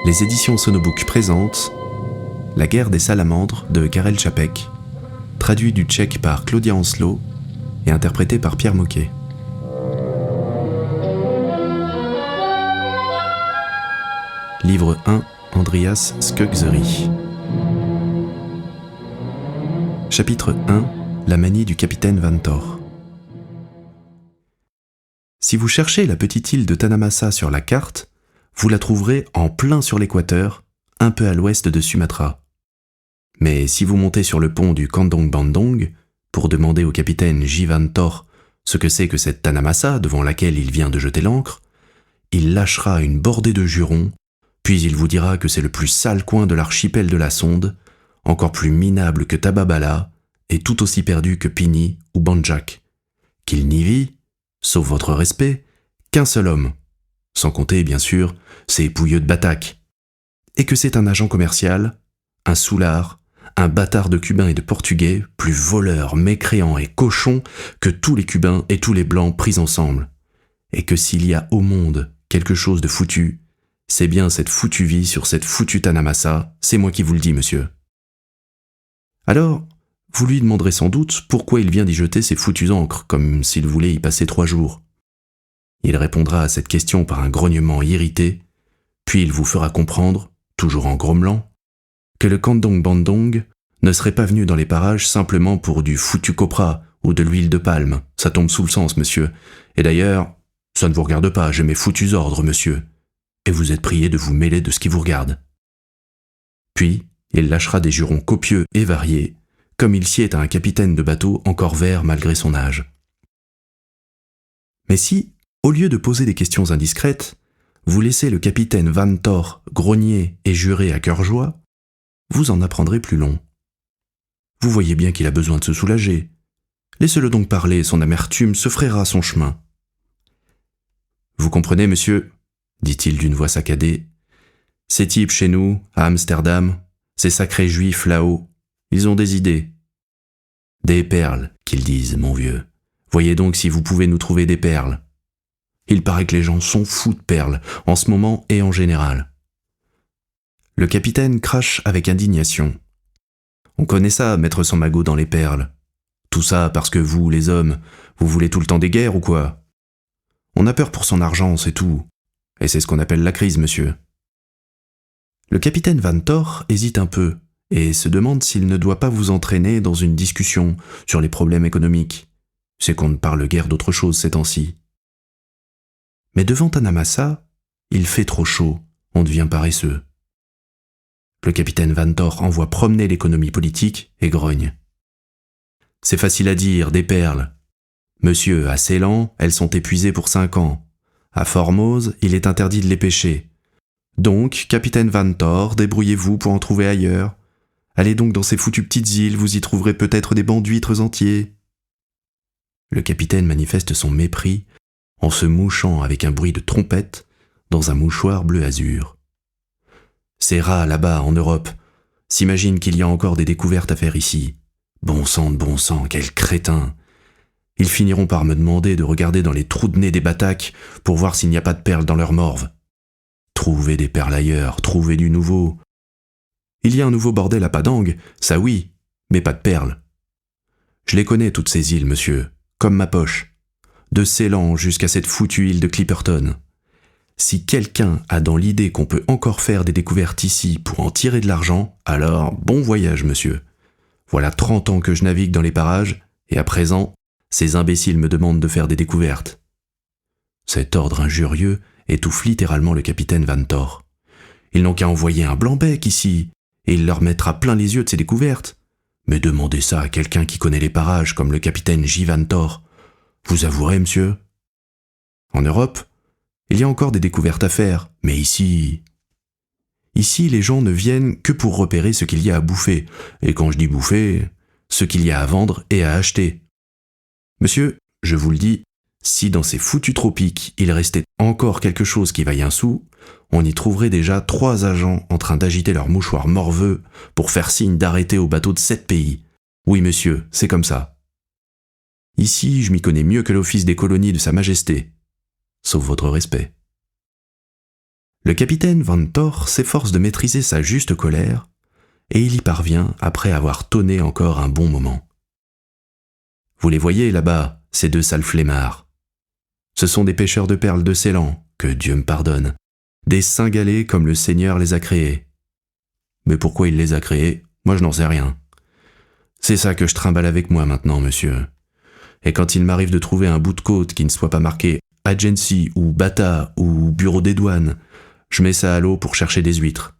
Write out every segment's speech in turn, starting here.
Les éditions Sonobook présentent La guerre des salamandres de Karel Čapek, traduit du tchèque par Claudia Hanslo et interprété par Pierre Moquet. Livre 1, Andreas Skugzery. Chapitre 1, La manie du capitaine Vantor. Si vous cherchez la petite île de Tanamasa sur la carte, vous la trouverez en plein sur l'équateur, un peu à l'ouest de Sumatra. Mais si vous montez sur le pont du Kandong Bandong, pour demander au capitaine J. Vantor ce que c'est que cette Tanamasa devant laquelle il vient de jeter l'ancre, il lâchera une bordée de jurons, puis il vous dira que c'est le plus sale coin de l'archipel de la Sonde, encore plus minable que Tababala, et tout aussi perdu que Pini ou Banjak, qu'il n'y vit, sauf votre respect, qu'un seul homme, sans compter, bien sûr, ces pouilleux de Batak, et que c'est un agent commercial, un soulard, un bâtard de Cubains et de Portugais, plus voleur, mécréant et cochon que tous les Cubains et tous les Blancs pris ensemble, et que s'il y a au monde quelque chose de foutu, c'est bien cette foutue vie sur cette foutue Tanamasa, c'est moi qui vous le dis, monsieur. Alors, vous lui demanderez sans doute pourquoi il vient d'y jeter ses foutues ancres, comme s'il voulait y passer 3 jours. Il répondra à cette question par un grognement irrité, puis il vous fera comprendre, toujours en grommelant, que le Kandong Bandong ne serait pas venu dans les parages simplement pour du foutu copra ou de l'huile de palme, ça tombe sous le sens, monsieur. Et d'ailleurs, ça ne vous regarde pas, j'ai mes foutus ordres, monsieur, et vous êtes prié de vous mêler de ce qui vous regarde. Puis, il lâchera des jurons copieux et variés, comme il sied à un capitaine de bateau encore vert malgré son âge. Mais si, au lieu de poser des questions indiscrètes, vous laissez le capitaine Vantor grogner et jurer à cœur joie, vous en apprendrez plus long. Vous voyez bien qu'il a besoin de se soulager. Laissez-le donc parler, son amertume se frayera son chemin. Vous comprenez, monsieur, dit-il d'une voix saccadée, ces types chez nous, à Amsterdam, ces sacrés juifs là-haut, ils ont des idées. Des perles, qu'ils disent, mon vieux. Voyez donc si vous pouvez nous trouver des perles. Il paraît que les gens sont fous de perles, en ce moment et en général. Le capitaine crache avec indignation. On connaît ça, mettre son magot dans les perles. Tout ça parce que vous, les hommes, vous voulez tout le temps des guerres ou quoi? On a peur pour son argent, c'est tout. Et c'est ce qu'on appelle la crise, monsieur. Le capitaine Vantor hésite un peu et se demande s'il ne doit pas vous entraîner dans une discussion sur les problèmes économiques. C'est qu'on ne parle guère d'autre chose ces temps-ci. Mais devant Tanamasa, il fait trop chaud, on devient paresseux. Le capitaine Vantor envoie promener l'économie politique et grogne. C'est facile à dire, des perles. Monsieur, à Ceylan, elles sont épuisées pour 5 ans. À Formose, il est interdit de les pêcher. Donc, capitaine Vantor, débrouillez-vous pour en trouver ailleurs. Allez donc dans ces foutues petites îles, vous y trouverez peut-être des bancs d'huîtres entiers. Le capitaine manifeste son mépris en se mouchant avec un bruit de trompette dans un mouchoir bleu azur. Ces rats là-bas en Europe s'imaginent qu'il y a encore des découvertes à faire ici. Bon sang de bon sang, quels crétins! Ils finiront par me demander de regarder dans les trous de nez des Bataques pour voir s'il n'y a pas de perles dans leur morve. Trouvez des perles ailleurs, trouvez du nouveau. Il y a un nouveau bordel à Padang, ça oui, mais pas de perles. Je les connais toutes ces îles, monsieur, comme ma poche. De Ceylan jusqu'à cette foutue île de Clipperton. Si quelqu'un a dans l'idée qu'on peut encore faire des découvertes ici pour en tirer de l'argent, alors bon voyage, monsieur. Voilà 30 ans que je navigue dans les parages, et à présent, ces imbéciles me demandent de faire des découvertes. Cet ordre injurieux étouffe littéralement le capitaine Vantor. Ils n'ont qu'à envoyer un blanc-bec ici, et il leur mettra plein les yeux de ces découvertes. Mais demandez ça à quelqu'un qui connaît les parages comme le capitaine J. Vantor. Vous avouerez, monsieur? En Europe, il y a encore des découvertes à faire, mais ici... Ici, les gens ne viennent que pour repérer ce qu'il y a à bouffer, et quand je dis bouffer, ce qu'il y a à vendre et à acheter. Monsieur, je vous le dis, si dans ces foutus tropiques il restait encore quelque chose qui vaille un sou, on y trouverait déjà 3 agents en train d'agiter leur mouchoir morveux pour faire signe d'arrêter au bateau de 7 pays. Oui, monsieur, c'est comme ça. Ici, je m'y connais mieux que l'office des colonies de Sa Majesté, sauf votre respect. Le capitaine Van Thor s'efforce de maîtriser sa juste colère, et il y parvient après avoir tonné encore un bon moment. Vous les voyez là-bas, ces deux sales flemmards. Ce sont des pêcheurs de perles de Ceylan, que Dieu me pardonne, des Cingalais comme le Seigneur les a créés. Mais pourquoi il les a créés, moi je n'en sais rien. C'est ça que je trimballe avec moi maintenant, monsieur. Et quand il m'arrive de trouver un bout de côte qui ne soit pas marqué Agency ou Bata ou Bureau des douanes, je mets ça à l'eau pour chercher des huîtres.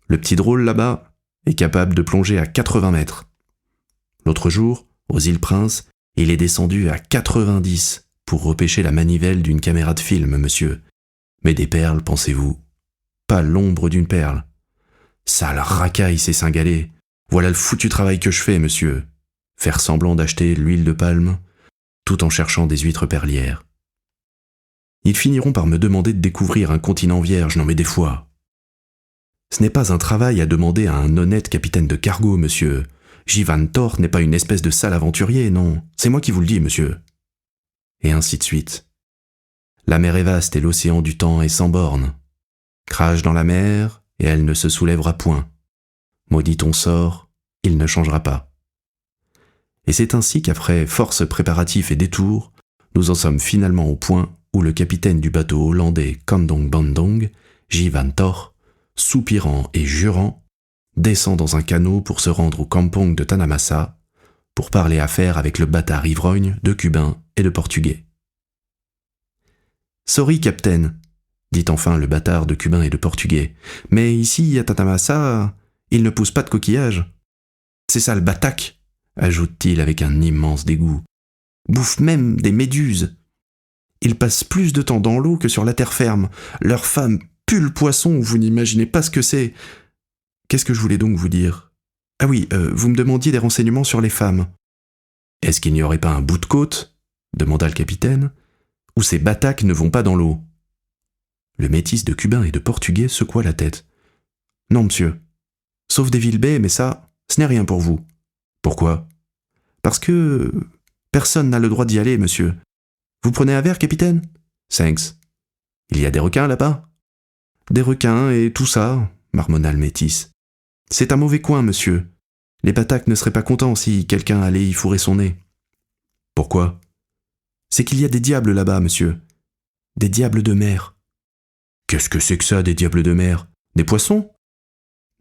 Le petit drôle là-bas est capable de plonger à 80 mètres. L'autre jour, aux îles Princes, il est descendu à 90 pour repêcher la manivelle d'une caméra de film, monsieur. Mais des perles, pensez-vous? Pas l'ombre d'une perle. Sale racaille, ces Cingalais. Voilà le foutu travail que je fais, monsieur. Faire semblant d'acheter l'huile de palme, tout en cherchant des huîtres perlières. Ils finiront par me demander de découvrir un continent vierge, non mais des fois. Ce n'est pas un travail à demander à un honnête capitaine de cargo, monsieur. J. Van Thor n'est pas une espèce de sale aventurier, non. C'est moi qui vous le dis, monsieur. Et ainsi de suite. La mer est vaste et l'océan du temps est sans borne. Crache dans la mer, et elle ne se soulèvera point. Maudit ton sort, il ne changera pas. Et c'est ainsi qu'après force préparatifs et détours, nous en sommes finalement au point où le capitaine du bateau hollandais Kandong Bandong, J. Van Thor, soupirant et jurant, descend dans un canot pour se rendre au kampong de Tanamasa, pour parler affaires avec le bâtard ivrogne de Cubains et de Portugais. « Sorry, capitaine, » dit enfin le bâtard de Cubains et de Portugais, « mais ici, à Tanamasa, il ne pousse pas de coquillages. C'est ça le batak, » ajoute-t-il avec un immense dégoût. « Bouffe même des méduses. Ils passent plus de temps dans l'eau que sur la terre ferme. Leurs femmes puent le poisson, vous n'imaginez pas ce que c'est. Qu'est-ce que je voulais donc vous dire? Ah oui, vous me demandiez des renseignements sur les femmes. Est-ce qu'il n'y aurait pas un bout de côte, demanda le capitaine, où ces bataques ne vont pas dans l'eau? Le métis de Cubains et de Portugais secoua la tête. Non, monsieur. Sauf des villes-baies, mais ça, ce n'est rien pour vous. Pourquoi? Parce que personne n'a le droit d'y aller, monsieur. Vous prenez un verre, capitaine? Thanks. Il y a des requins là-bas? Des requins et tout ça, marmonna le métis. C'est un mauvais coin, monsieur. Les bataques ne seraient pas contents si quelqu'un allait y fourrer son nez. Pourquoi? C'est qu'il y a des diables là-bas, monsieur. Des diables de mer. Qu'est-ce que c'est que ça, des diables de mer? Des poissons?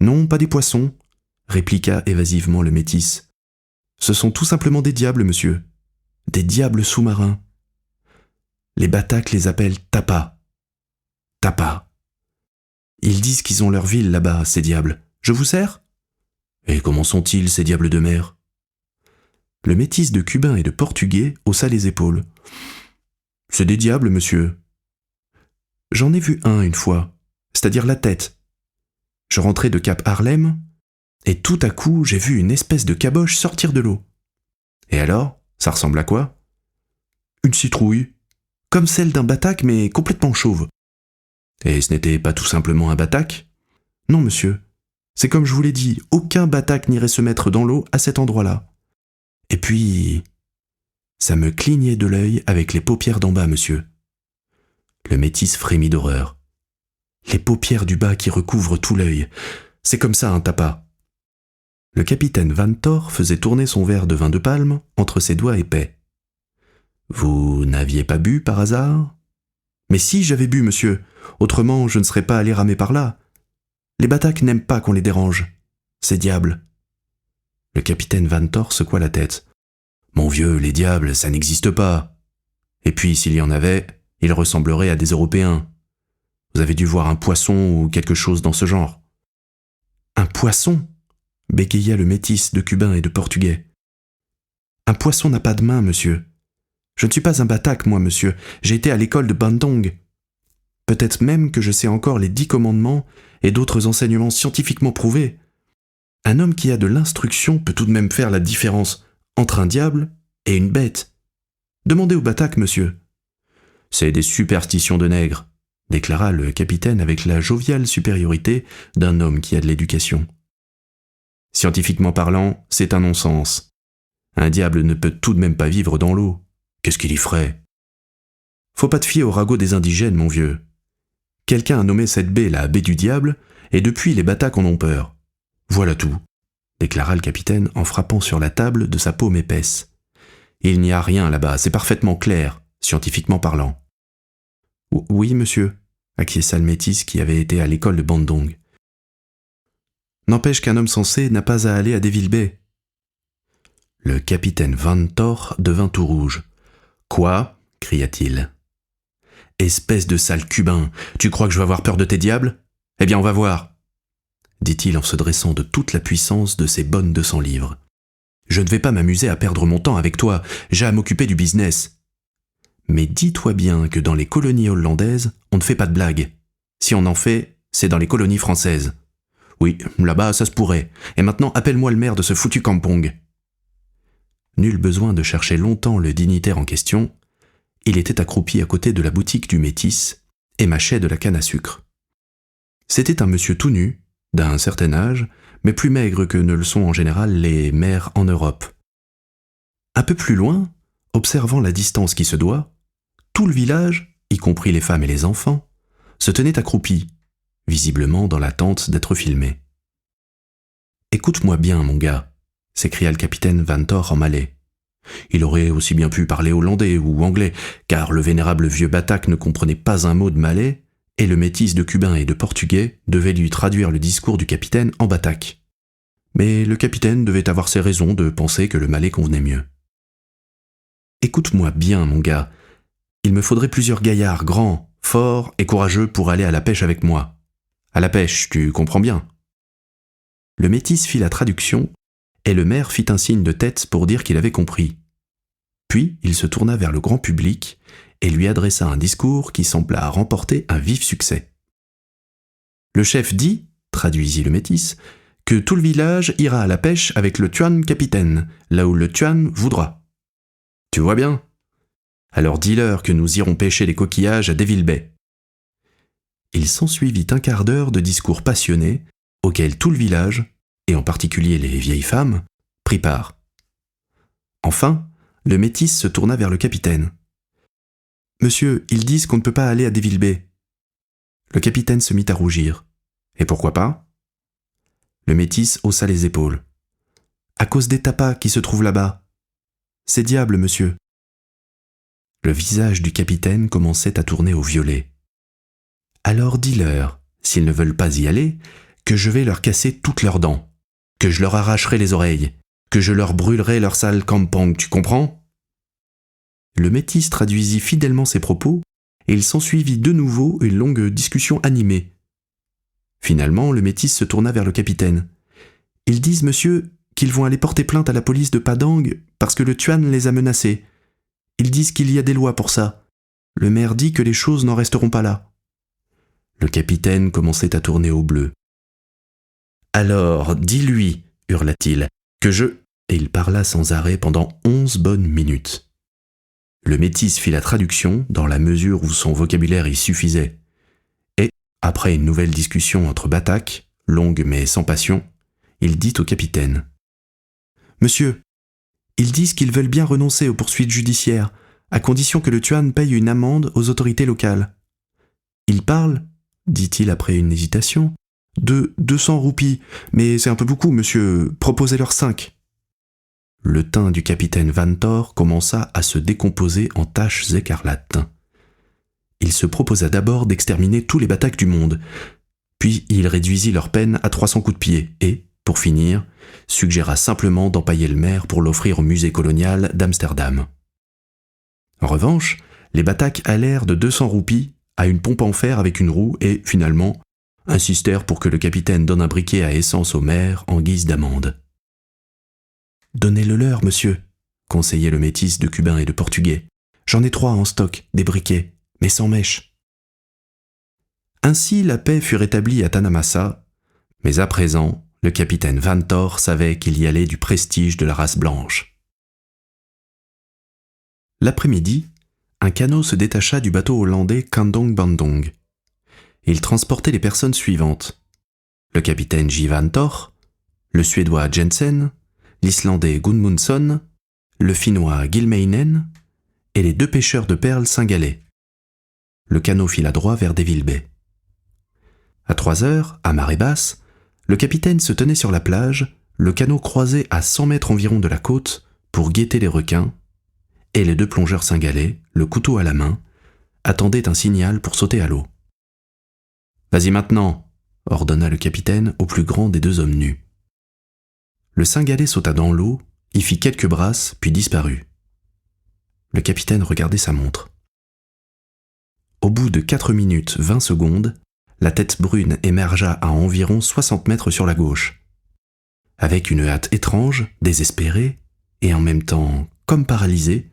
Non, pas des poissons, répliqua évasivement le métis. Ce sont tout simplement des diables, monsieur. Des diables sous-marins. Les bataques les appellent Tapa. Tapa. Ils disent qu'ils ont leur ville là-bas, ces diables. Je vous sers? Et comment sont-ils, ces diables de mer? Le métis de Cubains et de Portugais haussa les épaules. C'est des diables, monsieur. J'en ai vu un une fois, c'est-à-dire la tête. Je rentrais de Cap Harlem, et tout à coup j'ai vu une espèce de caboche sortir de l'eau. Et alors, ça ressemble à quoi? Une citrouille, comme celle d'un batak mais complètement chauve. Et ce n'était pas tout simplement un batak? Non, monsieur. C'est comme je vous l'ai dit, aucun batak n'irait se mettre dans l'eau à cet endroit-là. Et puis, ça me clignait de l'œil avec les paupières d'en bas, monsieur. Le métis frémit d'horreur. Les paupières du bas qui recouvrent tout l'œil. C'est comme ça un tapa. Le capitaine Van Thor faisait tourner son verre de vin de palme entre ses doigts épais. Vous n'aviez pas bu par hasard? Mais si, j'avais bu, monsieur. Autrement, je ne serais pas allé ramer par là. Les bataques n'aiment pas qu'on les dérange. Ces diables. Le capitaine Van Thor secoua la tête. Mon vieux, les diables, ça n'existe pas. Et puis, s'il y en avait, ils ressembleraient à des Européens. Vous avez dû voir un poisson ou quelque chose dans ce genre. Un poisson? Bégaya le métis de Cubains et de Portugais. Un poisson n'a pas de main, monsieur. Je ne suis pas un batak, moi, monsieur. J'ai été à l'école de Bandung. Peut-être même que je sais encore les 10 commandements et d'autres enseignements scientifiquement prouvés. Un homme qui a de l'instruction peut tout de même faire la différence entre un diable et une bête. Demandez au batak, monsieur. C'est des superstitions de nègres, déclara le capitaine avec la joviale supériorité d'un homme qui a de l'éducation. Scientifiquement parlant, c'est un non-sens. Un diable ne peut tout de même pas vivre dans l'eau. Qu'est-ce qu'il y ferait? Faut pas te fier au ragot des indigènes, mon vieux. Quelqu'un a nommé cette baie la baie du diable, et depuis les Bataques en ont peur. Voilà tout, déclara le capitaine en frappant sur la table de sa paume épaisse. Il n'y a rien là-bas, c'est parfaitement clair, scientifiquement parlant. Oui, monsieur, acquiesça le métis qui avait été à l'école de Bandung. N'empêche qu'un homme sensé n'a pas à aller à Devil Bay. Le capitaine Van Thor devint tout rouge. Quoi ? Cria-t-il. Espèce de sale cubain, tu crois que je vais avoir peur de tes diables ? Eh bien, on va voir, dit-il en se dressant de toute la puissance de ses bonnes 200 livres. Je ne vais pas m'amuser à perdre mon temps avec toi, j'ai à m'occuper du business. Mais dis-toi bien que dans les colonies hollandaises, on ne fait pas de blagues. Si on en fait, c'est dans les colonies françaises. Oui, là-bas, ça se pourrait. Et maintenant, appelle-moi le maire de ce foutu kampong. Nul besoin de chercher longtemps le dignitaire en question. Il était accroupi à côté de la boutique du métis et mâchait de la canne à sucre. C'était un monsieur tout nu, d'un certain âge, mais plus maigre que ne le sont en général les maires en Europe. Un peu plus loin, observant la distance qui se doit, tout le village, y compris les femmes et les enfants, se tenait accroupi, visiblement dans l'attente d'être filmé. « Écoute-moi bien, mon gars », s'écria le capitaine Van Thor en malais. Il aurait aussi bien pu parler hollandais ou anglais, car le vénérable vieux Batak ne comprenait pas un mot de malais, et le métis de cubain et de portugais devait lui traduire le discours du capitaine en Batak. Mais le capitaine devait avoir ses raisons de penser que le malais convenait mieux. « Écoute-moi bien, mon gars. Il me faudrait plusieurs gaillards grands, forts et courageux pour aller à la pêche avec moi. À la pêche, tu comprends bien. » Le métis fit la traduction, et le maire fit un signe de tête pour dire qu'il avait compris. Puis il se tourna vers le grand public et lui adressa un discours qui sembla remporter un vif succès. Le chef dit, traduisit le métis, que tout le village ira à la pêche avec le tuan capitaine, là où le tuan voudra. Tu vois bien ? Alors dis-leur que nous irons pêcher les coquillages à Devil Bay. Il s'ensuivit un quart d'heure de discours passionnés auquel tout le village, et en particulier les vieilles femmes, prit part. Enfin, le métis se tourna vers le capitaine. « Monsieur, ils disent qu'on ne peut pas aller à Devil Bay. » Le capitaine se mit à rougir. « Et pourquoi pas ?» Le métis haussa les épaules. « À cause des tapas qui se trouvent là-bas. C'est diable, monsieur. » Le visage du capitaine commençait à tourner au violet. « Alors dis-leur, s'ils ne veulent pas y aller, que je vais leur casser toutes leurs dents, que je leur arracherai les oreilles, que je leur brûlerai leur sale kampong, tu comprends ?» Le métis traduisit fidèlement ses propos, et il s'ensuivit de nouveau une longue discussion animée. Finalement, le métis se tourna vers le capitaine. « Ils disent, monsieur, qu'ils vont aller porter plainte à la police de Padang parce que le tuan les a menacés. Ils disent qu'il y a des lois pour ça. Le maire dit que les choses n'en resteront pas là. » Le capitaine commençait à tourner au bleu. « Alors, dis-lui, hurla-t-il, que je... » Et il parla sans arrêt pendant 11 bonnes minutes. Le métis fit la traduction dans la mesure où son vocabulaire y suffisait. Et, après une nouvelle discussion entre Batak, longue mais sans passion, il dit au capitaine. « Monsieur, ils disent qu'ils veulent bien renoncer aux poursuites judiciaires, à condition que le tuan paye une amende aux autorités locales. Ils parlent, dit-il après une hésitation, de 200 roupies, mais c'est un peu beaucoup, monsieur, proposez-leur 5. » Le teint du capitaine Van Thor commença à se décomposer en taches écarlates. Il se proposa d'abord d'exterminer tous les Bataques du monde, puis il réduisit leur peine à 300 coups de pied et, pour finir, suggéra simplement d'empailler le maire pour l'offrir au musée colonial d'Amsterdam. En revanche, les Bataques allèrent de 200 roupies à une pompe en fer avec une roue et, finalement, insistèrent pour que le capitaine donne un briquet à essence au maire en guise d'amende. « Donnez-le leur, monsieur, » conseillait le métis de cubain et de portugais. « J'en ai 3 en stock, des briquets, mais sans mèche. » Ainsi la paix fut rétablie à Tanamasa, mais à présent, le capitaine Van Thor savait qu'il y allait du prestige de la race blanche. L'après-midi, un canot se détacha du bateau hollandais Kandong Bandung. Il transportait les personnes suivantes. Le capitaine J. Van Thor, le Suédois Jensen, l'Islandais Gudmundsson, le Finnois Gilmeinen et les 2 pêcheurs de perles singalais. Le canot fila droit vers Devil Bay. À 3 heures, à marée basse, le capitaine se tenait sur la plage, le canot croisé à 100 mètres environ de la côte, pour guetter les requins, et les 2 plongeurs cingalais, le couteau à la main, attendaient un signal pour sauter à l'eau. « Vas-y maintenant !» ordonna le capitaine au plus grand des 2 hommes nus. Le cingalais sauta dans l'eau, y fit quelques brasses, puis disparut. Le capitaine regardait sa montre. Au bout de 4 minutes 20 secondes, la tête brune émergea à environ 60 mètres sur la gauche. Avec une hâte étrange, désespérée, et en même temps comme paralysé,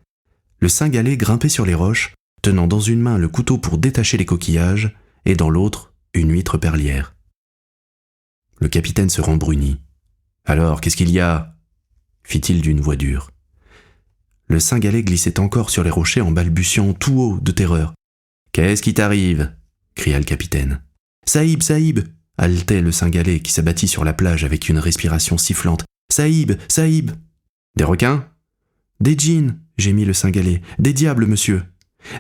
le cingalais grimpait sur les roches, tenant dans une main le couteau pour détacher les coquillages, et dans l'autre, une huître perlière. Le capitaine se rembrunit. « Alors, qu'est-ce qu'il y a ?» fit-il d'une voix dure. Le cingalais glissait encore sur les rochers en balbutiant tout haut de terreur. « Qu'est-ce qui t'arrive » cria le capitaine. « Saïb, Saïb !» haletait le cingalais qui s'abattit sur la plage avec une respiration sifflante. « Saïb, Saïb !»« Des requins ?»« Des djinns !» gémit le cingalais. « Des diables, monsieur !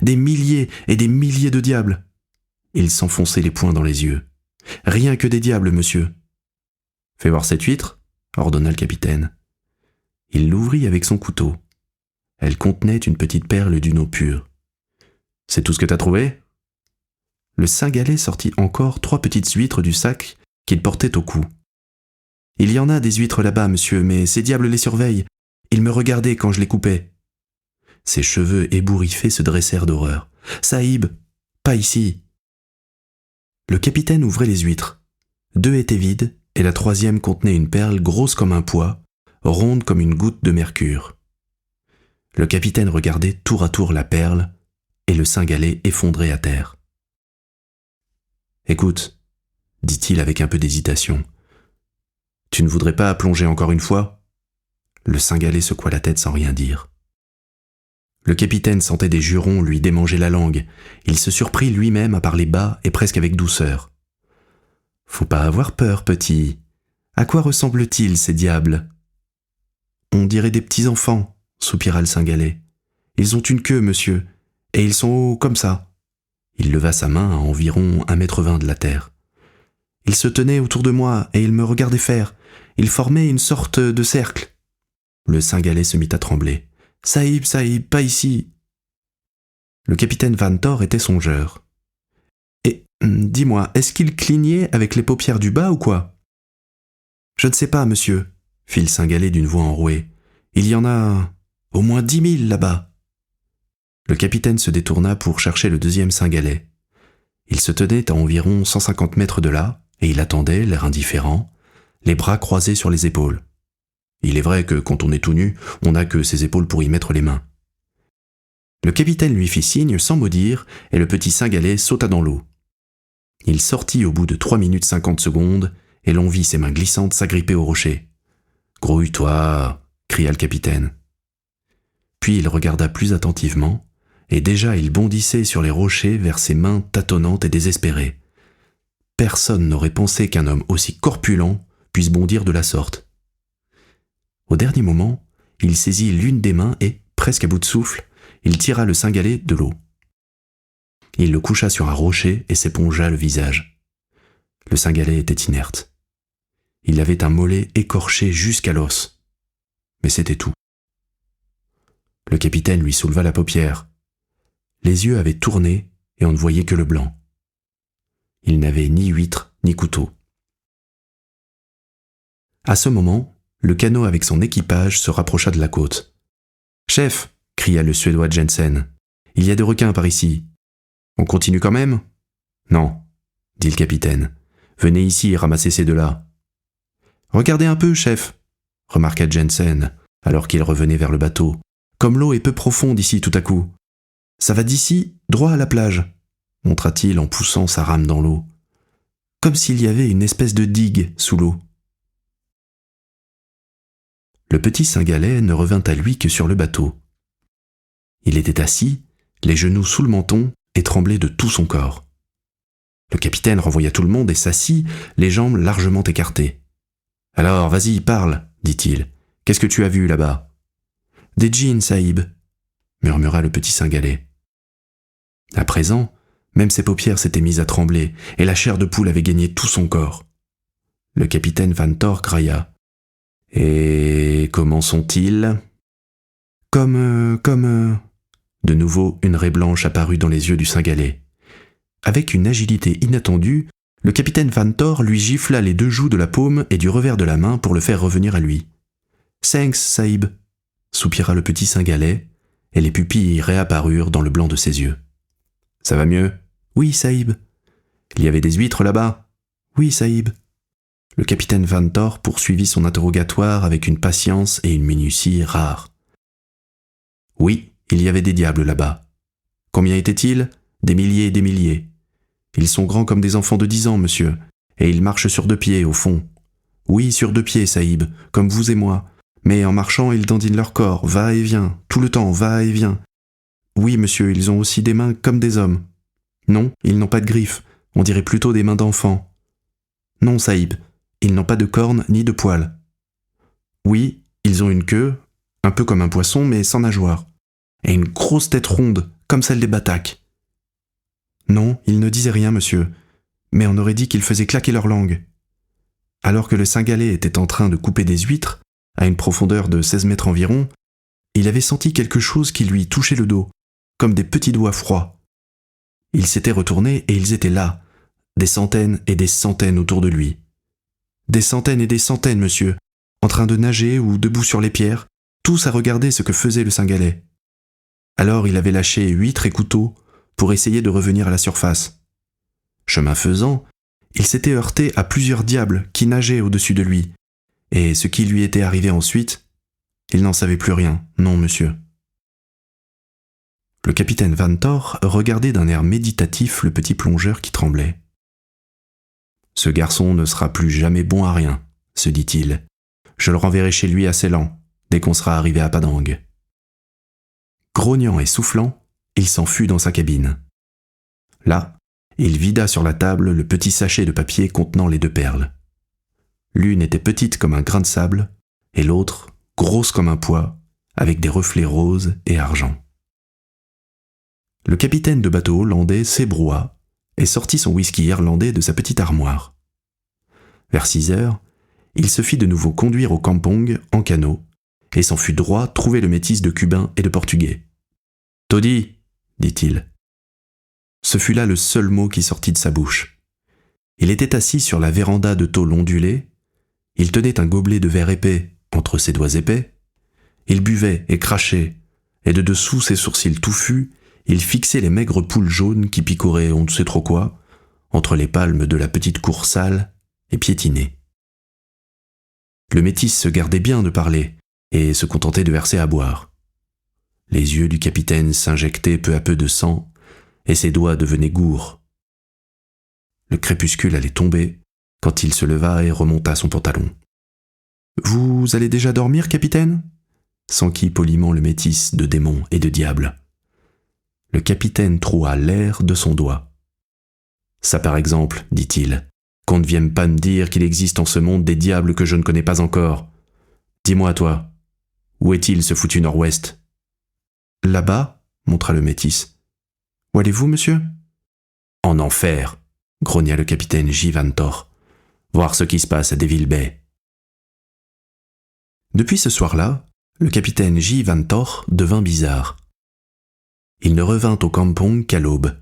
Des milliers et des milliers de diables !» Il s'enfonçait les poings dans les yeux. « Rien que des diables, monsieur !»« Fais voir cette huître !» ordonna le capitaine. Il l'ouvrit avec son couteau. Elle contenait une petite perle d'une eau pure. « C'est tout ce que t'as trouvé ?» Le cingalais sortit encore 3 petites huîtres du sac qu'il portait au cou. « Il y en a des huîtres là-bas, monsieur, mais ces diables les surveillent. Ils me regardaient quand je les coupais. » Ses cheveux ébouriffés se dressèrent d'horreur. « Saïb, pas ici !» Le capitaine ouvrait les huîtres. 2 étaient vides et la 3e contenait une perle grosse comme un pois, ronde comme une goutte de mercure. Le capitaine regardait tour à tour la perle et le cingalais effondré à terre. « Écoute, » dit-il avec un peu d'hésitation, « tu ne voudrais pas plonger encore une fois ?» Le cingalais secoua la tête sans rien dire. Le capitaine sentait des jurons lui démanger la langue. Il se surprit lui-même à parler bas et presque avec douceur. « Faut pas avoir peur, petit. À quoi ressemblent-ils, ces diables ?»« On dirait des petits enfants, » soupira le cingalais. « Ils ont une queue, monsieur, et ils sont hauts comme ça. » Il leva sa main à environ 1,20 m de la terre. « Ils se tenaient autour de moi et ils me regardaient faire. Ils formaient une sorte de cercle. » Le cingalais se mit à trembler. « Saïb, Saïb, pas ici !» Le capitaine Vantor était songeur. « Et, dis-moi, est-ce qu'il clignait avec les paupières du bas ou quoi ?»« Je ne sais pas, monsieur, » fit le cingalais d'une voix enrouée. « Il y en a au moins 10 000 là-bas. » Le capitaine se détourna pour chercher le 2e cingalais. Il se tenait à environ 150 mètres de là, et il attendait, l'air indifférent, les bras croisés sur les épaules. Il est vrai que quand on est tout nu, on n'a que ses épaules pour y mettre les mains. Le capitaine lui fit signe sans mot dire, et le petit cingalais sauta dans l'eau. Il sortit au bout de 3 minutes 50 secondes, et l'on vit ses mains glissantes s'agripper au rocher. « Grouille-toi !» cria le capitaine. Puis il regarda plus attentivement, et déjà il bondissait sur les rochers vers ses mains tâtonnantes et désespérées. Personne n'aurait pensé qu'un homme aussi corpulent puisse bondir de la sorte. Au dernier moment, il saisit l'une des mains et, presque à bout de souffle, il tira le cingalais de l'eau. Il le coucha sur un rocher et s'épongea le visage. Le cingalais était inerte. Il avait un mollet écorché jusqu'à l'os. Mais c'était tout. Le capitaine lui souleva la paupière. Les yeux avaient tourné et on ne voyait que le blanc. Il n'avait ni huître ni couteau. À ce moment, le canot avec son équipage se rapprocha de la côte. « Chef !» cria le Suédois Jensen. « Il y a des requins par ici. On continue quand même ?»« Non, » dit le capitaine. « Venez ici et ramassez ces 2-là. »« Regardez un peu, chef !» remarqua Jensen, alors qu'il revenait vers le bateau. « Comme l'eau est peu profonde ici tout à coup. Ça va d'ici droit à la plage, » montra-t-il en poussant sa rame dans l'eau. « Comme s'il y avait une espèce de digue sous l'eau. » Le petit cingalais ne revint à lui que sur le bateau. Il était assis, les genoux sous le menton, et tremblait de tout son corps. Le capitaine renvoya tout le monde et s'assit, les jambes largement écartées. « Alors, vas-y, parle, » dit-il. « Qu'est-ce que tu as vu là-bas ?»« Des djinns, Saïb, » murmura le petit cingalais. À présent, Même ses paupières s'étaient mises à trembler, et la chair de poule avait gagné tout son corps. Le capitaine Van Thor grailla. « Et comment sont-ils » Comme... De nouveau, une raie blanche apparut dans les yeux du Cingalais. Avec une agilité inattendue, le capitaine Van Thor lui gifla les 2 joues de la paume et du revers de la main pour le faire revenir à lui. « Thanks, Saïb » soupira le petit Cingalais, et les pupilles réapparurent dans le blanc de ses yeux. « Ça va mieux ?»« Oui, Saïb. »« Il y avait des huîtres là-bas ?»« Oui, Saïb. » Le capitaine Van Thor poursuivit son interrogatoire avec une patience et une minutie rares. « Oui, il y avait des diables là-bas. Combien étaient-ils ? Des milliers et des milliers. Ils sont grands comme des enfants de 10 ans, monsieur, et ils marchent sur 2 pieds, au fond. Oui, sur 2 pieds, Saïb, comme vous et moi. Mais en marchant, ils dandinent leur corps, va et vient, tout le temps, va et vient. Oui, monsieur, ils ont aussi des mains comme des hommes. Non, ils n'ont pas de griffes, on dirait plutôt des mains d'enfants. Non, Saïb, ils n'ont pas de cornes ni de poils. Oui, ils ont une queue, un peu comme un poisson, mais sans nageoires, et une grosse tête ronde, comme celle des bataques. Non, ils ne disaient rien, monsieur, mais on aurait dit qu'ils faisaient claquer leur langue. Alors que le Cingalais était en train de couper des huîtres, à une profondeur de 16 mètres environ, il avait senti quelque chose qui lui touchait le dos, comme des petits doigts froids. Il s'était retourné et ils étaient là, des centaines et des centaines autour de lui. Des centaines et des centaines, monsieur, en train de nager ou debout sur les pierres, tous à regarder ce que faisait le Cingalais. Alors il avait lâché huîtres et couteaux pour essayer de revenir à la surface. Chemin faisant, il s'était heurté à plusieurs diables qui nageaient au-dessus de lui, et ce qui lui était arrivé ensuite, il n'en savait plus rien, non monsieur. Le capitaine Van Thor regardait d'un air méditatif le petit plongeur qui tremblait. « Ce garçon ne sera plus jamais bon à rien, se dit-il. Je le renverrai chez lui à Ceylan, dès qu'on sera arrivé à Padang. » Grognant et soufflant, il s'en fut dans sa cabine. Là, il vida sur la table le petit sachet de papier contenant les 2 perles. L'une était petite comme un grain de sable, et l'autre grosse comme un pois, avec des reflets roses et argent. Le capitaine de bateau hollandais s'ébroua et sortit son whisky irlandais de sa petite armoire. Vers 6 heures, il se fit de nouveau conduire au campong en canot et s'en fut droit trouver le métis de Cubains et de Portugais. « Toddy !» dit-il. Ce fut là le seul mot qui sortit de sa bouche. Il était assis sur la véranda de tôle ondulée, il tenait un gobelet de verre épais entre ses doigts épais, il buvait et crachait, et de dessous ses sourcils touffus, il fixait les maigres poules jaunes qui picoraient on ne sait trop quoi, entre les palmes de la petite cour sale et piétinée. Le métis se gardait bien de parler, et se contentait de verser à boire. Les yeux du capitaine s'injectaient peu à peu de sang, et ses doigts devenaient gourds. Le crépuscule allait tomber, quand il se leva et remonta son pantalon. « Vous allez déjà dormir, capitaine ?» s'enquit poliment le métis de démon et de diable. Le capitaine troua l'air de son doigt. « Ça par exemple, dit-il, qu'on ne vienne pas me dire qu'il existe en ce monde des diables que je ne connais pas encore. Dis-moi, toi, où est-il ce foutu nord-ouest ?»« Là-bas, montra le métis. Où allez-vous, monsieur ?»« En enfer, grogna le capitaine J. Van Thor. Voir ce qui se passe à Devil Bay. » Depuis ce soir-là, le capitaine J. Van Thor devint bizarre. Il ne revint au campong qu'à l'aube.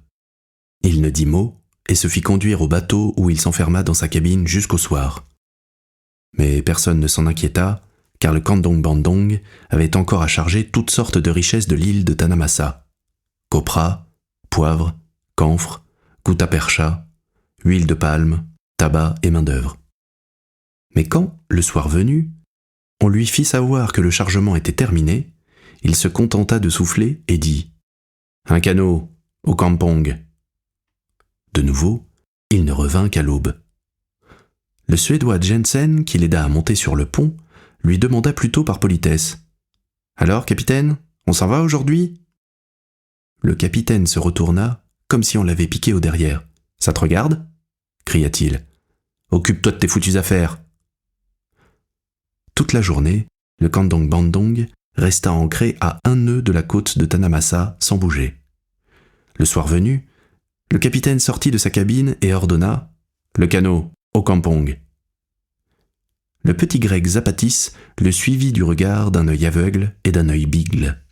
Il ne dit mot et se fit conduire au bateau où il s'enferma dans sa cabine jusqu'au soir. Mais personne ne s'en inquiéta, car le Kandong Bandong avait encore à charger toutes sortes de richesses de l'île de Tanamasa. Copra, poivre, camphre, gutta percha, huile de palme, tabac et main-d'œuvre. Mais quand, le soir venu, on lui fit savoir que le chargement était terminé, il se contenta de souffler et dit « Un canot, au campong !» De nouveau, il ne revint qu'à l'aube. Le Suédois Jensen, qui l'aida à monter sur le pont, lui demanda plutôt par politesse « Alors, capitaine, on s'en va aujourd'hui ?» Le capitaine se retourna comme si on l'avait piqué au derrière. « Ça te regarde ?» cria-t-il. « Occupe-toi de tes foutues affaires !» Toute la journée, le Kandong Bandong resta ancré à 1 nœud de la côte de Tanamasa sans bouger. Le soir venu, Le capitaine sortit de sa cabine et ordonna « Le canot, au campong !» Le petit grec Zapatis le suivit du regard d'un œil aveugle et d'un œil bigle.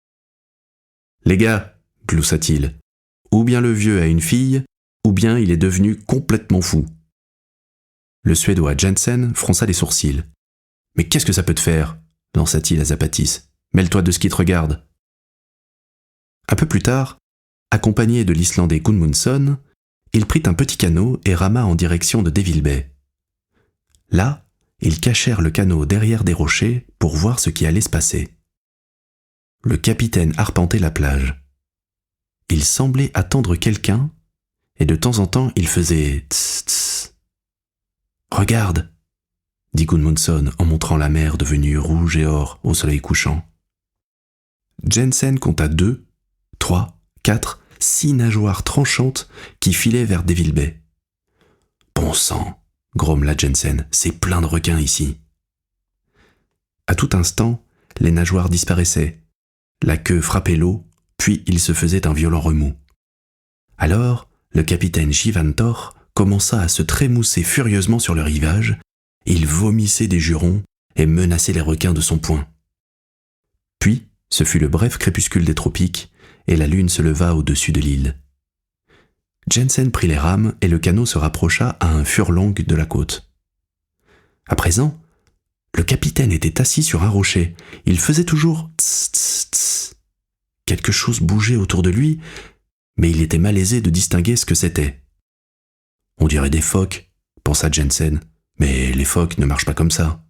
« Les gars, gloussa-t-il, ou bien le vieux a une fille, ou bien il est devenu complètement fou. » Le Suédois Jensen fronça les sourcils. « Mais qu'est-ce que ça peut te faire ?» lança-t-il à Zapatis. « Mêle-toi de ce qui te regarde. » Un peu plus tard, accompagné de l'Islandais Gudmundsson, il prit un petit canot et rama en direction de Devil Bay. Là, ils cachèrent le canot derrière des rochers pour voir ce qui allait se passer. Le capitaine arpentait la plage. Il semblait attendre quelqu'un, et de temps en temps il faisait « tss tss ». « Regarde !» dit Gudmundsson en montrant la mer devenue rouge et or au soleil couchant. Jensen compta 2, 3, 4, 6 nageoires tranchantes qui filaient vers Devil Bay. « Bon sang !» grommela Jensen, « c'est plein de requins ici. » À tout instant, les nageoires disparaissaient. La queue frappait l'eau, puis il se faisait un violent remous. Alors, le capitaine Givantor commença à se trémousser furieusement sur le rivage. Il vomissait des jurons et menaçait les requins de son poing. Puis, ce fut le bref crépuscule des tropiques, et la lune se leva au-dessus de l'île. Jensen prit les rames et le canot se rapprocha à un furlong de la côte. À présent, le capitaine était assis sur un rocher. Il faisait toujours « tss tss tss ». Quelque chose bougeait autour de lui, mais il était malaisé de distinguer ce que c'était. « On dirait des phoques », pensa Jensen, « mais les phoques ne marchent pas comme ça. »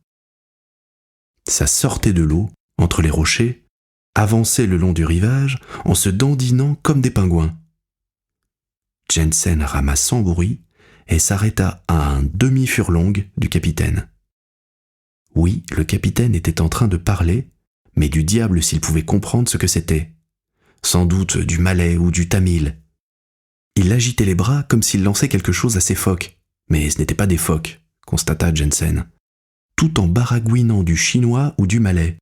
Ça sortait de l'eau, entre les rochers, avançait le long du rivage en se dandinant comme des pingouins. Jensen rama sans bruit et s'arrêta à un demi-furlong du capitaine. Oui, le capitaine était en train de parler, mais du diable s'il pouvait comprendre ce que c'était. Sans doute du malais ou du tamil. Il agitait les bras comme s'il lançait quelque chose à ses phoques, mais ce n'étaient pas des phoques, constata Jensen, tout en baragouinant du chinois ou du malais.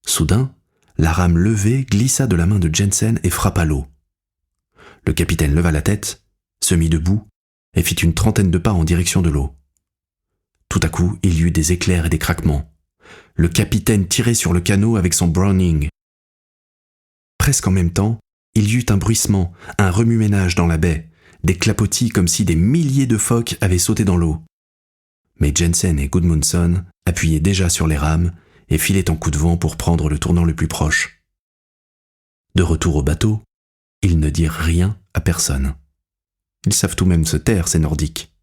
Soudain, la rame levée glissa de la main de Jensen et frappa l'eau. Le capitaine leva la tête, se mit debout et fit une trentaine de pas en direction de l'eau. Tout à coup, il y eut des éclairs et des craquements. Le capitaine tirait sur le canot avec son Browning. Presque en même temps, il y eut un bruissement, un remue-ménage dans la baie, des clapotis comme si des milliers de phoques avaient sauté dans l'eau. Mais Jensen et Gudmundsson appuyaient déjà sur les rames et filaient en coup de vent pour prendre le tournant le plus proche. De retour au bateau, ils ne dirent rien à personne. Ils savent tout de même se taire, ces Nordiques.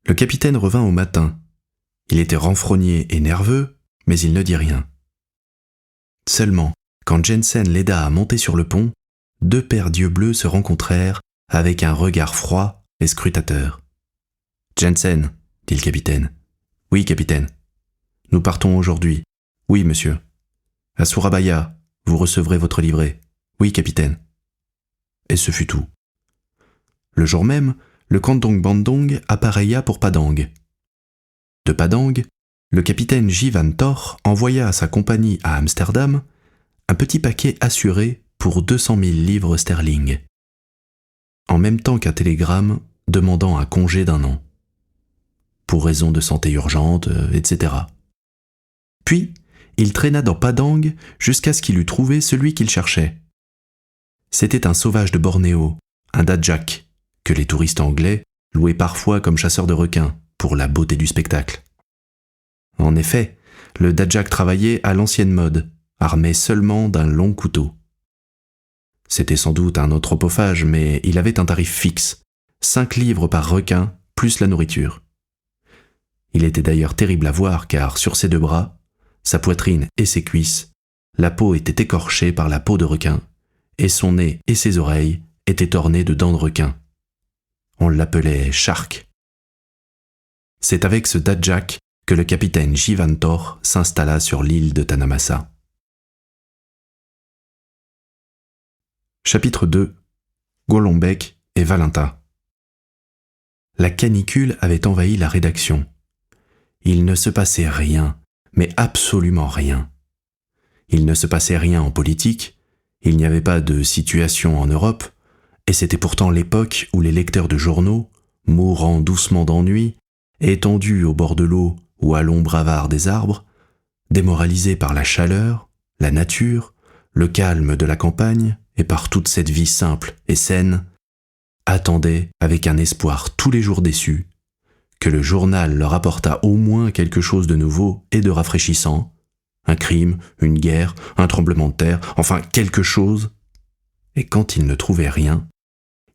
Le capitaine revint au matin. Il était renfrogné et nerveux, mais il ne dit rien. Seulement, quand Jensen l'aida à monter sur le pont, 2 paires d'yeux bleus se rencontrèrent avec un regard froid et scrutateur. « Jensen, dit le capitaine. « Oui, capitaine. Nous partons aujourd'hui. Oui, monsieur. À Surabaya, vous recevrez votre livret. Oui, capitaine. » Et ce fut tout. Le jour même, le Kandong Bandong appareilla pour Padang. De Padang, le capitaine Givantor envoya à sa compagnie à Amsterdam un petit paquet assuré pour 200 000 livres sterling, en même temps qu'un télégramme demandant un congé d'1 an, pour raison de santé urgente, etc. Puis, il traîna dans Padang jusqu'à ce qu'il eût trouvé celui qu'il cherchait. C'était un sauvage de Bornéo, un Dajak, que les touristes anglais louaient parfois comme chasseur de requins, pour la beauté du spectacle. En effet, le Dajak travaillait à l'ancienne mode, armé seulement d'un long couteau. C'était sans doute un anthropophage, mais il avait un tarif fixe, 5 livres par requin, plus la nourriture. Il était d'ailleurs terrible à voir car sur ses 2 bras, sa poitrine et ses cuisses, la peau était écorchée par la peau de requin, et son nez et ses oreilles étaient ornés de dents de requin. On l'appelait Shark. C'est avec ce Dajak que le capitaine Givantor s'installa sur l'île de Tanamasa. Chapitre 2. Golombek et Valentin. La canicule avait envahi la rédaction. Il ne se passait rien, mais absolument rien. Il ne se passait rien en politique, Il n'y avait pas de situation en Europe, et c'était pourtant l'époque où les lecteurs de journaux, mourant doucement d'ennui, étendus au bord de l'eau ou à l'ombre avare des arbres, démoralisés par la chaleur, la nature, le calme de la campagne et par toute cette vie simple et saine, attendaient avec un espoir tous les jours déçus que le journal leur apportât au moins quelque chose de nouveau et de rafraîchissant, un crime, une guerre, un tremblement de terre, enfin quelque chose. Et quand ils ne trouvaient rien,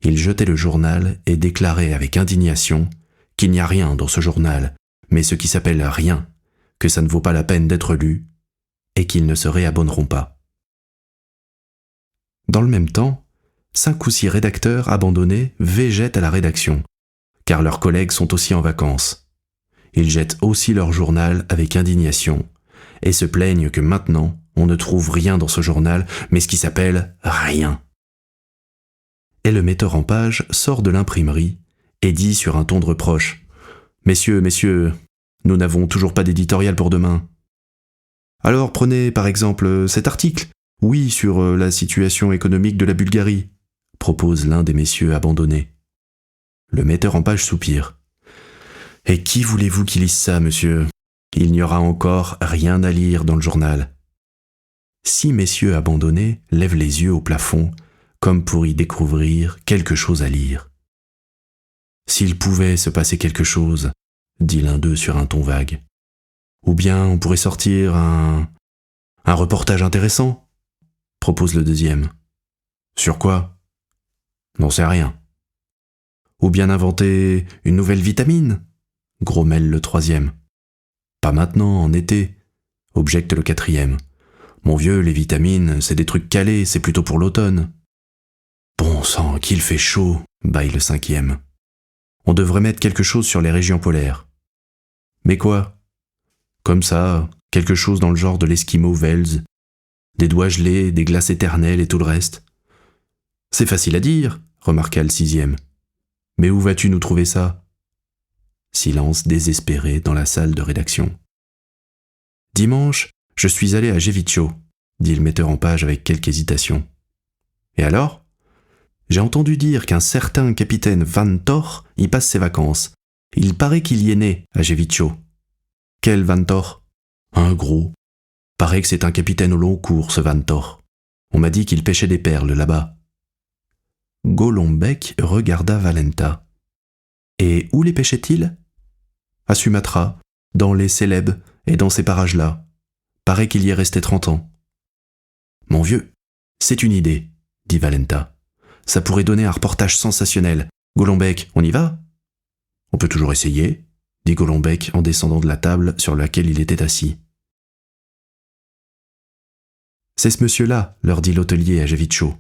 ils jetaient le journal et déclaraient avec indignation qu'il n'y a rien dans ce journal, mais ce qui s'appelle rien, que ça ne vaut pas la peine d'être lu, et qu'ils ne se réabonneront pas. Dans le même temps, 5 ou 6 rédacteurs abandonnés végètent à la rédaction, car leurs collègues sont aussi en vacances. Ils jettent aussi leur journal avec indignation, et se plaignent que maintenant, on ne trouve rien dans ce journal, mais ce qui s'appelle rien. Et le metteur en page sort de l'imprimerie et dit sur un ton de reproche « Messieurs, nous n'avons toujours pas d'éditorial pour demain. Alors prenez par exemple cet article, oui, sur la situation économique de la Bulgarie, propose l'un des messieurs abandonnés. Le metteur en page soupire. Et qui voulez-vous qui lise ça, monsieur ? Il n'y aura encore rien à lire dans le journal. 6 messieurs abandonnés lèvent les yeux au plafond, comme pour y découvrir quelque chose à lire. S'il pouvait se passer quelque chose, dit l'un d'eux sur un ton vague. Ou bien on pourrait sortir un reportage intéressant, propose le deuxième. Sur quoi ? N'en sais rien. Ou bien inventer une nouvelle vitamine, grommelle le troisième. Pas maintenant, en été, objecte le quatrième. Mon vieux, les vitamines, c'est des trucs calés, c'est plutôt pour l'automne. Bon sang, qu'il fait chaud, bâille le cinquième. On devrait mettre quelque chose sur les régions polaires. Mais quoi ? Comme ça, quelque chose dans le genre de l'Esquimau Wels, des doigts gelés, des glaces éternelles et tout le reste. C'est facile à dire, remarqua le sixième. Mais où vas-tu nous trouver ça ? Silence désespéré dans la salle de rédaction. Dimanche, je suis allé à Jevitcho, dit le metteur en page avec quelque hésitation. Et alors ? J'ai entendu dire qu'un certain capitaine Van Thor y passe ses vacances. Il paraît qu'il y est né, à Jevitcho. Quel Van Thor ? Un gros. Paraît que c'est un capitaine au long cours, ce Van Thor. On m'a dit qu'il pêchait des perles là-bas. Golombek regarda Valenta. Et où les pêchait-il ? À Sumatra, dans les Célèbes et dans ces parages-là. Paraît qu'il y est resté 30 ans. Mon vieux, c'est une idée, dit Valenta. Ça pourrait donner un reportage sensationnel. Golombek, on y va ? On peut toujours essayer, dit Golombek en descendant de la table sur laquelle il était assis. C'est ce monsieur-là, leur dit l'hôtelier à Jevitcho.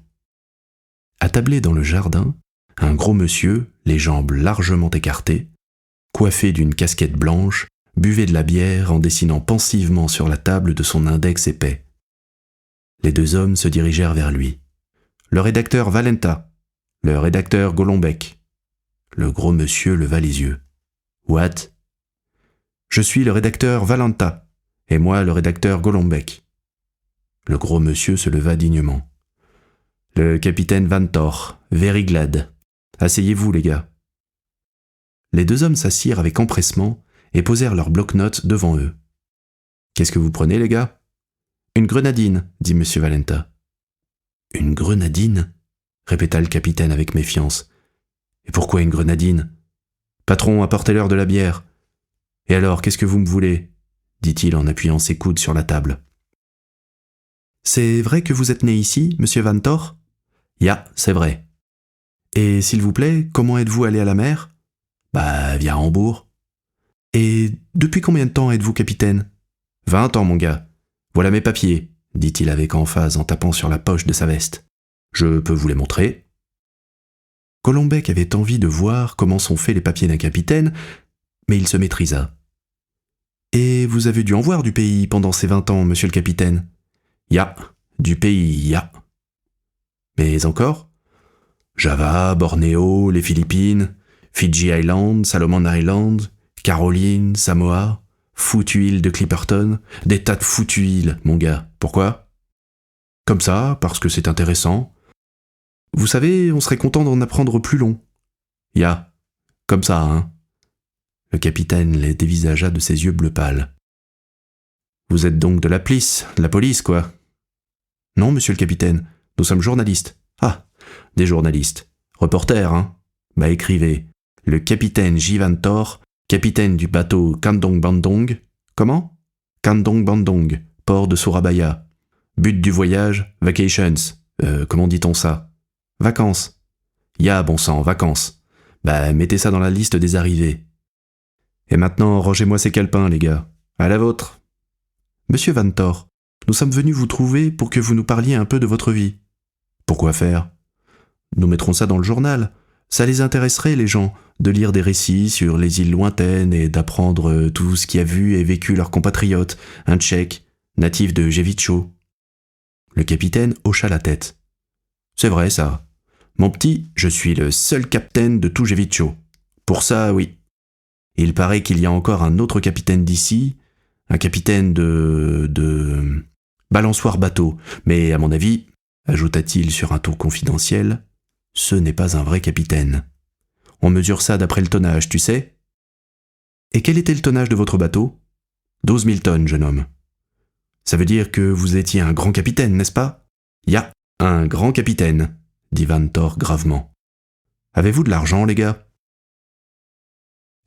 Attablé dans le jardin, un gros monsieur, les jambes largement écartées, coiffé d'une casquette blanche, buvait de la bière en dessinant pensivement sur la table de son index épais. Les 2 hommes se dirigèrent vers lui. Le rédacteur Valenta, le rédacteur Golombek. Le gros monsieur leva les yeux. What ? Je suis le rédacteur Valenta, et moi le rédacteur Golombek. Le gros monsieur se leva dignement. Le capitaine Van Thor, very glad. Asseyez-vous, les gars. Les 2 hommes s'assirent avec empressement et posèrent leurs bloc-notes devant eux. Qu'est-ce que vous prenez, les gars ? Une grenadine, dit M. Valenta. Une grenadine ? Répéta le capitaine avec méfiance. Et pourquoi une grenadine ? Patron, apportez-leur de la bière. Et alors, qu'est-ce que vous me voulez ? Dit-il en appuyant ses coudes sur la table. C'est vrai que vous êtes né ici, monsieur Van Thor ? Ya, c'est vrai. Et s'il vous plaît, comment êtes-vous allé à la mer ? Bah, via Hambourg. Et depuis combien de temps êtes-vous capitaine ? 20 ans, mon gars. Voilà mes papiers, dit-il avec emphase en tapant sur la poche de sa veste. Je peux vous les montrer. Golombek avait envie de voir comment sont faits les papiers d'un capitaine, mais il se maîtrisa. Et vous avez dû en voir du pays pendant ces 20 ans, monsieur le capitaine ? Ya, du pays, ya. Mais encore ? Java, Bornéo, les Philippines, Fidji Island, Salomon Island, Caroline, Samoa, foutue île de Clipperton, des tas de foutues îles, mon gars. Pourquoi ? Comme ça, parce que c'est intéressant. Vous savez, on serait content d'en apprendre plus long. Ya, comme ça, hein. Le capitaine les dévisagea de ses yeux bleu pâle. Vous êtes donc de la police, quoi. Non, monsieur le capitaine, nous sommes journalistes. Ah, des journalistes. Reporters, hein. Bah écrivez. Le capitaine J. Vantor, capitaine du bateau Kandong Bandong. Comment? Kandong Bandong, port de Surabaya. But du voyage, vacations. Comment dit-on ça? Vacances. Ya, bon sang, vacances. Bah, mettez ça dans la liste des arrivées. Et maintenant, rangez-moi ces calepins, les gars. À la vôtre. Monsieur Vantor, nous sommes venus vous trouver pour que vous nous parliez un peu de votre vie. Pourquoi faire? Nous mettrons ça dans le journal. Ça les intéresserait, les gens, de lire des récits sur les îles lointaines et d'apprendre tout ce qui a vu et vécu leurs compatriotes, un Tchèque, natif de Jevicho. Le capitaine hocha la tête. C'est vrai, ça. Mon petit, je suis le seul capitaine de tout Jevicho. Pour ça, oui. Il paraît qu'il y a encore un autre capitaine d'ici, un capitaine de balançoire bateau, mais à mon avis, ajouta-t-il sur un ton confidentiel, ce n'est pas un vrai capitaine. On mesure ça d'après le tonnage, tu sais? Et quel était le tonnage de votre bateau? 12 000 tonnes, jeune homme. Ça veut dire que vous étiez un grand capitaine, n'est-ce pas? Ya, un grand capitaine, dit Vantor gravement. Avez-vous de l'argent, les gars?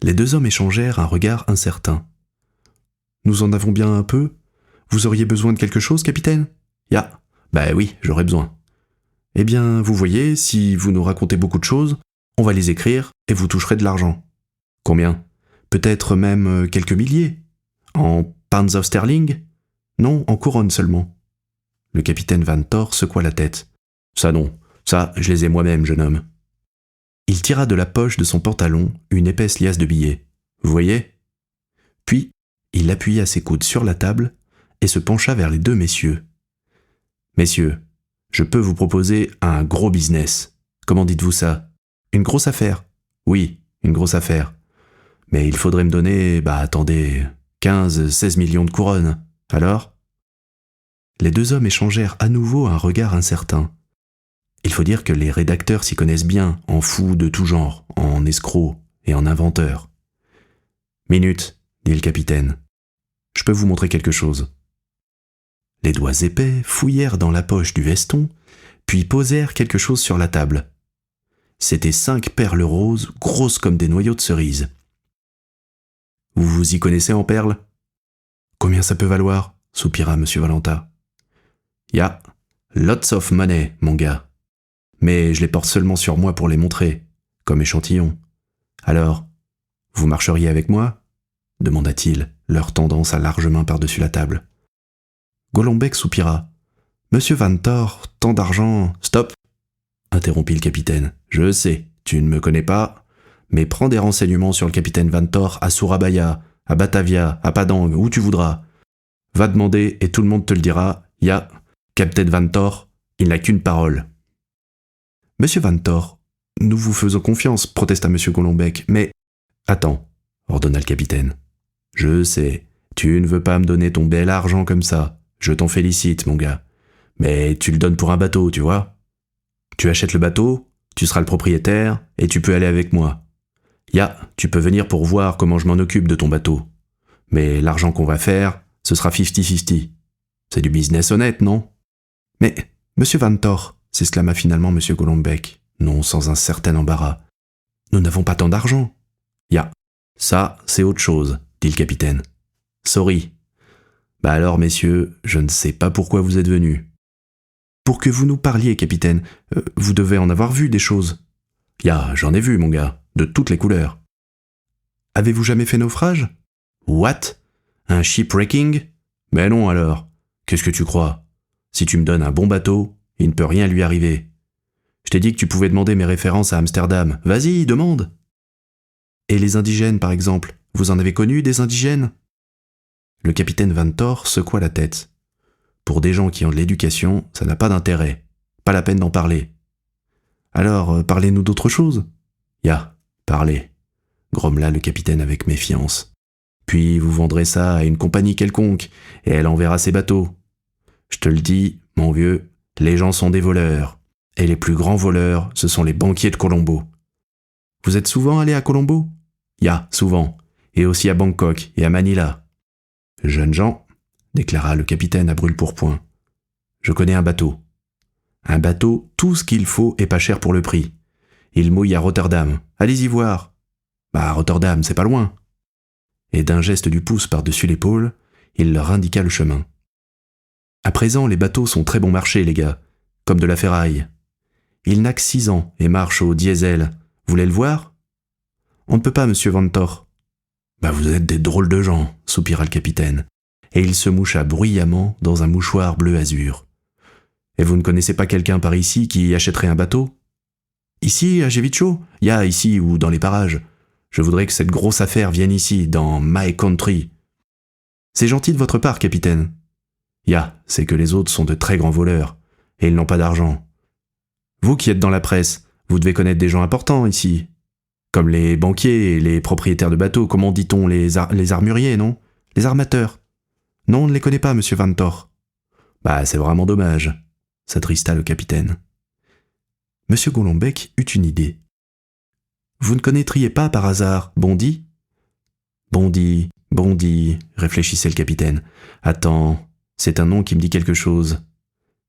Les deux hommes échangèrent un regard incertain. Nous en avons bien un peu. Vous auriez besoin de quelque chose, capitaine? Ya, bah oui, j'aurais besoin. Eh bien, vous voyez, si vous nous racontez beaucoup de choses, on va les écrire et vous toucherez de l'argent. Combien? Peut-être même quelques milliers. En pounds of sterling? Non, en couronne seulement. Le capitaine Vantor secoua la tête. Ça non, ça je les ai moi-même, jeune homme. Il tira de la poche de son pantalon une épaisse liasse de billets. Vous voyez? Puis, il appuya ses coudes sur la table et se pencha vers les deux messieurs. Messieurs, je peux vous proposer un gros business. Comment dites-vous ça? Une grosse affaire? Oui, une grosse affaire. Mais il faudrait me donner, attendez, 15-16 millions de couronnes. Alors? Les deux hommes échangèrent à nouveau un regard incertain. Il faut dire que les rédacteurs s'y connaissent bien, en fous de tout genre, en escrocs et en inventeurs. Minute, dit le capitaine. Je peux vous montrer quelque chose. Les doigts épais fouillèrent dans la poche du veston, puis posèrent quelque chose sur la table. C'étaient 5 perles roses, grosses comme des noyaux de cerises. Vous vous y connaissez en perles? Combien ça peut valoir? Soupira M. Valenta. Ya, lots of money, mon gars. Mais je les porte seulement sur moi pour les montrer, comme échantillon. Alors, vous marcheriez avec moi? Demanda-t-il, leur tendant sa large main par-dessus la table. Golombek soupira. Monsieur Vantor, tant d'argent... Stop! Interrompit le capitaine. Je sais, tu ne me connais pas, mais prends des renseignements sur le capitaine Vantor à Surabaya, à Batavia, à Padang, où tu voudras. Va demander et tout le monde te le dira. Ya, Capitaine Vantor, il n'a qu'une parole. Monsieur Vantor, nous vous faisons confiance, protesta Monsieur Golombek, mais... Attends, ordonna le capitaine. Je sais, tu ne veux pas me donner ton bel argent comme ça. Je t'en félicite, mon gars. Mais tu le donnes pour un bateau, tu vois. Tu achètes le bateau, tu seras le propriétaire, et tu peux aller avec moi. Ya, tu peux venir pour voir comment je m'en occupe de ton bateau. Mais l'argent qu'on va faire, ce sera 50-50. C'est du business honnête, non? Mais, Monsieur Vantor, s'exclama finalement Monsieur Golombek, non sans un certain embarras. Nous n'avons pas tant d'argent. Ya, ça, c'est autre chose, dit le capitaine. Sorry. Bah alors, messieurs, je ne sais pas pourquoi vous êtes venus. Pour que vous nous parliez, capitaine, vous devez en avoir vu des choses. Ya, j'en ai vu, mon gars, de toutes les couleurs. Avez-vous jamais fait naufrage? What? Un shipwrecking? Mais non alors. Qu'est-ce que tu crois? Si tu me donnes un bon bateau, il ne peut rien lui arriver. Je t'ai dit que tu pouvais demander mes références à Amsterdam. Vas-y, demande. Et les indigènes, par exemple, vous en avez connu des indigènes? Le capitaine Vantor secoua la tête. Pour des gens qui ont de l'éducation, ça n'a pas d'intérêt. Pas la peine d'en parler. Alors, parlez-nous d'autre chose. Ya, parlez, grommela le capitaine avec méfiance. Puis vous vendrez ça à une compagnie quelconque, et elle enverra ses bateaux. Je te le dis, Mon vieux, les gens sont des voleurs, et les plus grands voleurs, ce sont les banquiers de Colombo. Vous êtes souvent allé à Colombo? Ya, souvent, et aussi à Bangkok et à Manila. Jeunes gens, déclara le capitaine à brûle-pourpoint, je connais un bateau. Un bateau, tout ce qu'il faut et pas cher pour le prix. Il mouille à Rotterdam. Allez-y voir. Bah, Rotterdam, c'est pas loin. Et d'un geste du pouce par-dessus l'épaule, il leur indiqua le chemin. À présent, les bateaux sont très bon marché, les gars, comme de la ferraille. Ils n'ont que 6 ans et marchent au diesel. Vous voulez le voir? On ne peut pas, monsieur Vantor. Bah, vous êtes des drôles de gens, soupira le capitaine, et il se moucha bruyamment dans un mouchoir bleu azur. Et vous ne connaissez pas quelqu'un par ici qui achèterait un bateau? Ici, à Jevicho? Ya, ici ou dans les parages. Je voudrais que cette grosse affaire vienne ici, dans my country. C'est gentil de votre part, capitaine. Ya, c'est que les autres sont de très grands voleurs, et ils n'ont pas d'argent. Vous qui êtes dans la presse, vous devez connaître des gens importants ici. Comme les banquiers et les propriétaires de bateaux, comment dit-on, les armuriers, non? Les armateurs. Non, on ne les connaît pas, monsieur Vantor. Bah, c'est vraiment dommage, s'attrista le capitaine. Monsieur Golombek eut une idée. Vous ne connaîtriez pas par hasard Bondy? Bondy, réfléchissait le capitaine. Attends, c'est un nom qui me dit quelque chose.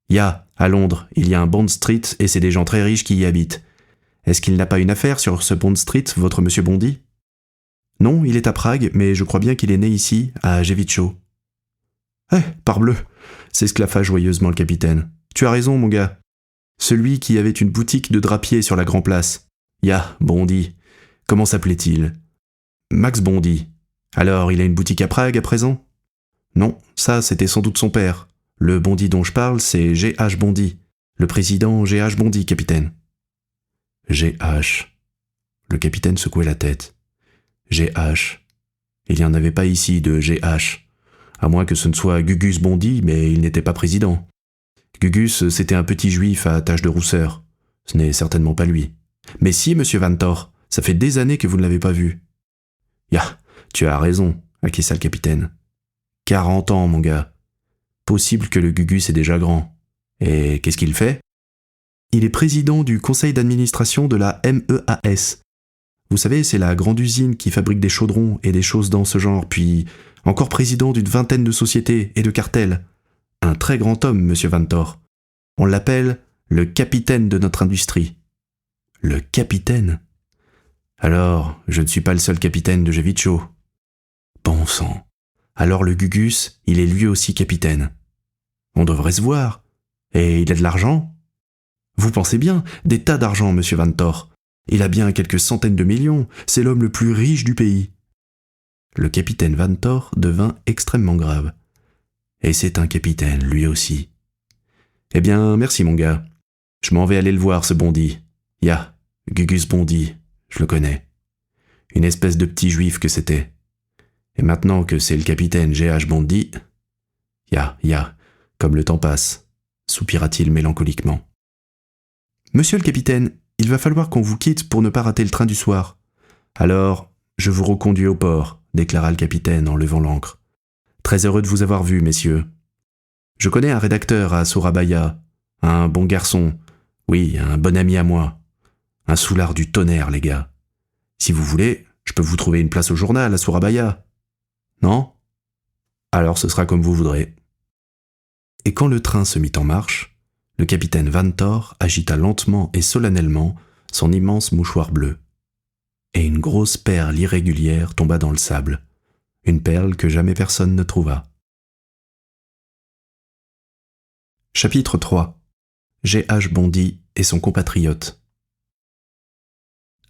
Ya, à Londres, il y a un Bond Street et c'est des gens très riches qui y habitent. Est-ce qu'il n'a pas une affaire sur ce Bond Street, votre monsieur Bondy? Non, il est à Prague, mais je crois bien qu'il est né ici, à Jevicho. Eh, parbleu, s'esclaffa joyeusement le capitaine. Tu as raison, mon gars. Celui qui avait une boutique de drapier sur la Grand Place. Ya, Bondy. Comment s'appelait-il? Max Bondy. Alors, il a une boutique à Prague à présent? Non, ça, c'était sans doute son père. Le Bondy dont je parle, c'est G.H. Bondy. Le président G.H. Bondy, capitaine. G.H. Le capitaine secouait la tête. G.H. Il n'y en avait pas ici de G.H. À moins que ce ne soit Gugus Bondy, mais il n'était pas président. Gugus, c'était un petit juif à taches de rousseur. Ce n'est certainement pas lui. Mais si, monsieur Vantor, ça fait des années que vous ne l'avez pas vu. Ya, tu as raison, acquiesça le capitaine. 40 ans, mon gars. Possible que le Gugus est déjà grand. Et qu'est-ce qu'il fait? Il est président du conseil d'administration de la MEAS. Vous savez, c'est la grande usine qui fabrique des chaudrons et des choses dans ce genre, puis encore président d'une 20aine de sociétés et de cartels. Un très grand homme, monsieur Vantor. On l'appelle le capitaine de notre industrie. Le capitaine? Alors, je ne suis pas le seul capitaine de Jevicho. Bon sang. Alors le Gugus, il est lui aussi capitaine. On devrait se voir. Et il a de l'argent? Vous pensez bien, des tas d'argent, monsieur Vantor. Il a bien quelques centaines de millions, c'est l'homme le plus riche du pays. Le capitaine Vantor devint extrêmement grave. Et c'est un capitaine, lui aussi. Eh bien, merci mon gars. Je m'en vais aller le voir, ce Bondy. Ya, Gugus Bondy, je le connais. Une espèce de petit juif que c'était. Et maintenant que c'est le capitaine G.H. Bondy... Ya, comme le temps passe, soupira-t-il mélancoliquement. Monsieur le capitaine, il va falloir qu'on vous quitte pour ne pas rater le train du soir. Alors, je vous reconduis au port, déclara le capitaine en levant l'ancre. Très heureux de vous avoir vu, messieurs. Je connais un rédacteur à Surabaya, un bon garçon, oui, un bon ami à moi. Un soulard du tonnerre, les gars. Si vous voulez, je peux vous trouver une place au journal à Surabaya. Non? Alors ce sera comme vous voudrez. Et quand le train se mit en marche, le capitaine Vantor agita lentement et solennellement son immense mouchoir bleu. Et une grosse perle irrégulière tomba dans le sable, une perle que jamais personne ne trouva. Chapitre 3. G.H. Bondy et son compatriote.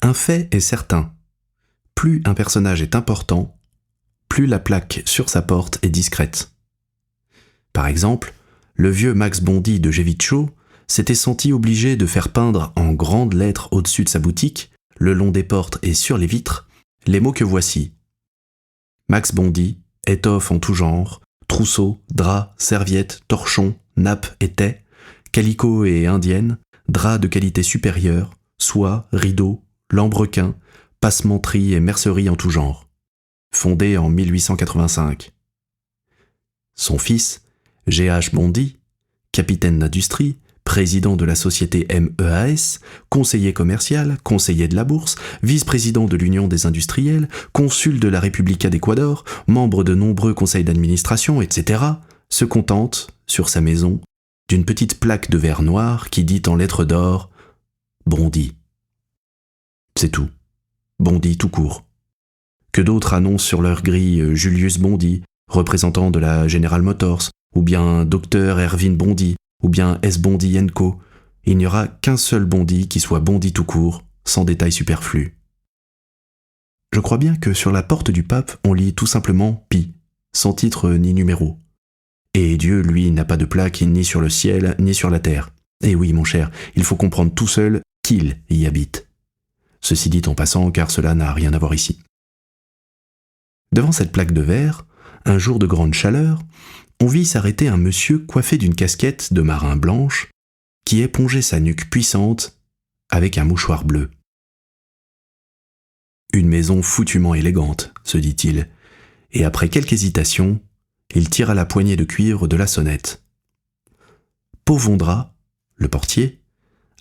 Un fait est certain. Plus un personnage est important, plus la plaque sur sa porte est discrète. Par exemple, le vieux Max Bondy de Jevicho s'était senti obligé de faire peindre en grandes lettres au-dessus de sa boutique, le long des portes et sur les vitres, les mots que voici. Max Bondy, étoffe en tout genre, trousseaux, draps, serviettes, torchons, nappes et tais, calicot et indienne, draps de qualité supérieure, soie, rideaux, lambrequins, passementerie et mercerie en tout genre. Fondé en 1885. Son fils, G.H. Bondy, capitaine d'industrie, président de la société MEAS, conseiller commercial, conseiller de la bourse, vice-président de l'Union des industriels, consul de la República d'Équateur, membre de nombreux conseils d'administration, etc., se contente, sur sa maison, d'une petite plaque de verre noir qui dit en lettres d'or « Bondy ». C'est tout. Bondy tout court. Que d'autres annoncent sur leur grille Julius Bondy, représentant de la General Motors, ou bien Dr Erwin Bondy, ou bien S. Bondy & Co. Il n'y aura qu'un seul Bondy qui soit Bondy tout court, sans détails superflus. Je crois bien que sur la porte du pape, on lit tout simplement Pi, sans titre ni numéro. Et Dieu, lui, n'a pas de plaque ni sur le ciel, ni sur la terre. Et oui, mon cher, il faut comprendre tout seul qu'il y habite. Ceci dit en passant, car cela n'a rien à voir ici. Devant cette plaque de verre, un jour de grande chaleur, on vit s'arrêter un monsieur coiffé d'une casquette de marin blanche qui épongeait sa nuque puissante avec un mouchoir bleu. Une maison foutument élégante, se dit-il, et après quelque hésitation, il tira la poignée de cuivre de la sonnette. Povondra, le portier,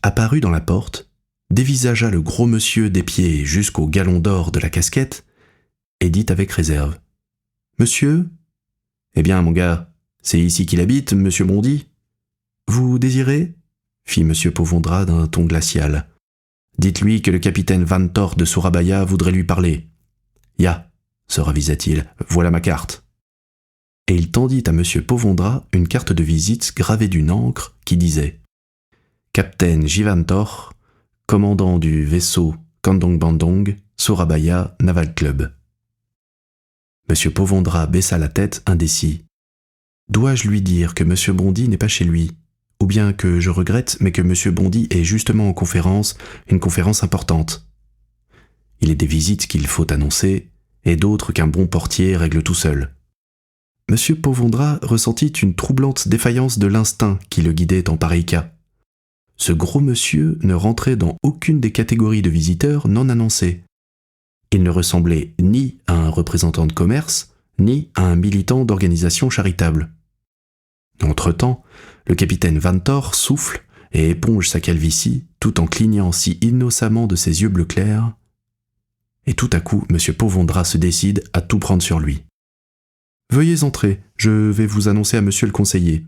apparut dans la porte, dévisagea le gros monsieur des pieds jusqu'au galon d'or de la casquette et dit avec réserve : « Monsieur ? Eh bien, mon gars, c'est ici qu'il habite, monsieur Bondy ? Vous désirez ? Fit monsieur Povondra d'un ton glacial. Dites-lui que le capitaine Van Thor de Surabaya voudrait lui parler. Ya, se ravisa-t-il, voilà ma carte. Et il tendit à monsieur Povondra une carte de visite gravée d'une encre qui disait : Capitaine J. Van Thor, commandant du vaisseau Kandong Bandong, Surabaya Naval Club. Monsieur Povondra baissa la tête, indécis. Dois-je lui dire que monsieur Bondy n'est pas chez lui, ou bien que je regrette, mais que monsieur Bondy est justement en conférence, une conférence importante. Il est des visites qu'il faut annoncer, et d'autres qu'un bon portier règle tout seul. Monsieur Povondra ressentit une troublante défaillance de l'instinct qui le guidait en pareil cas. Ce gros monsieur ne rentrait dans aucune des catégories de visiteurs non annoncés. Il ne ressemblait ni à un représentant de commerce, ni à un militant d'organisation charitable. Entre-temps, le capitaine Van Thor souffle et éponge sa calvitie tout en clignant si innocemment de ses yeux bleu clair. Et tout à coup, M. Povondra se décide à tout prendre sur lui. « Veuillez entrer, je vais vous annoncer à monsieur le conseiller. »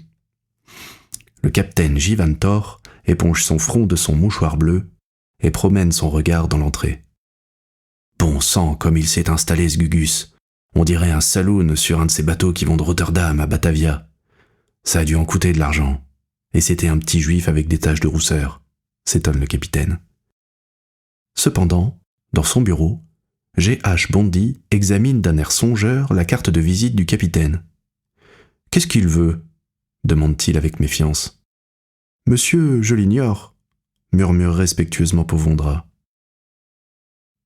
Le capitaine J. Van Thor éponge son front de son mouchoir bleu et promène son regard dans l'entrée. Bon sang, comme il s'est installé ce Gugus. On dirait un saloon sur un de ces bateaux qui vont de Rotterdam à Batavia. Ça a dû en coûter de l'argent. Et c'était un petit juif avec des taches de rousseur, s'étonne le capitaine. Cependant, dans son bureau, G.H. Bondy examine d'un air songeur la carte de visite du capitaine. « Qu'est-ce qu'il veut ?» demande-t-il avec méfiance. « Monsieur, je l'ignore » murmure respectueusement Povondra.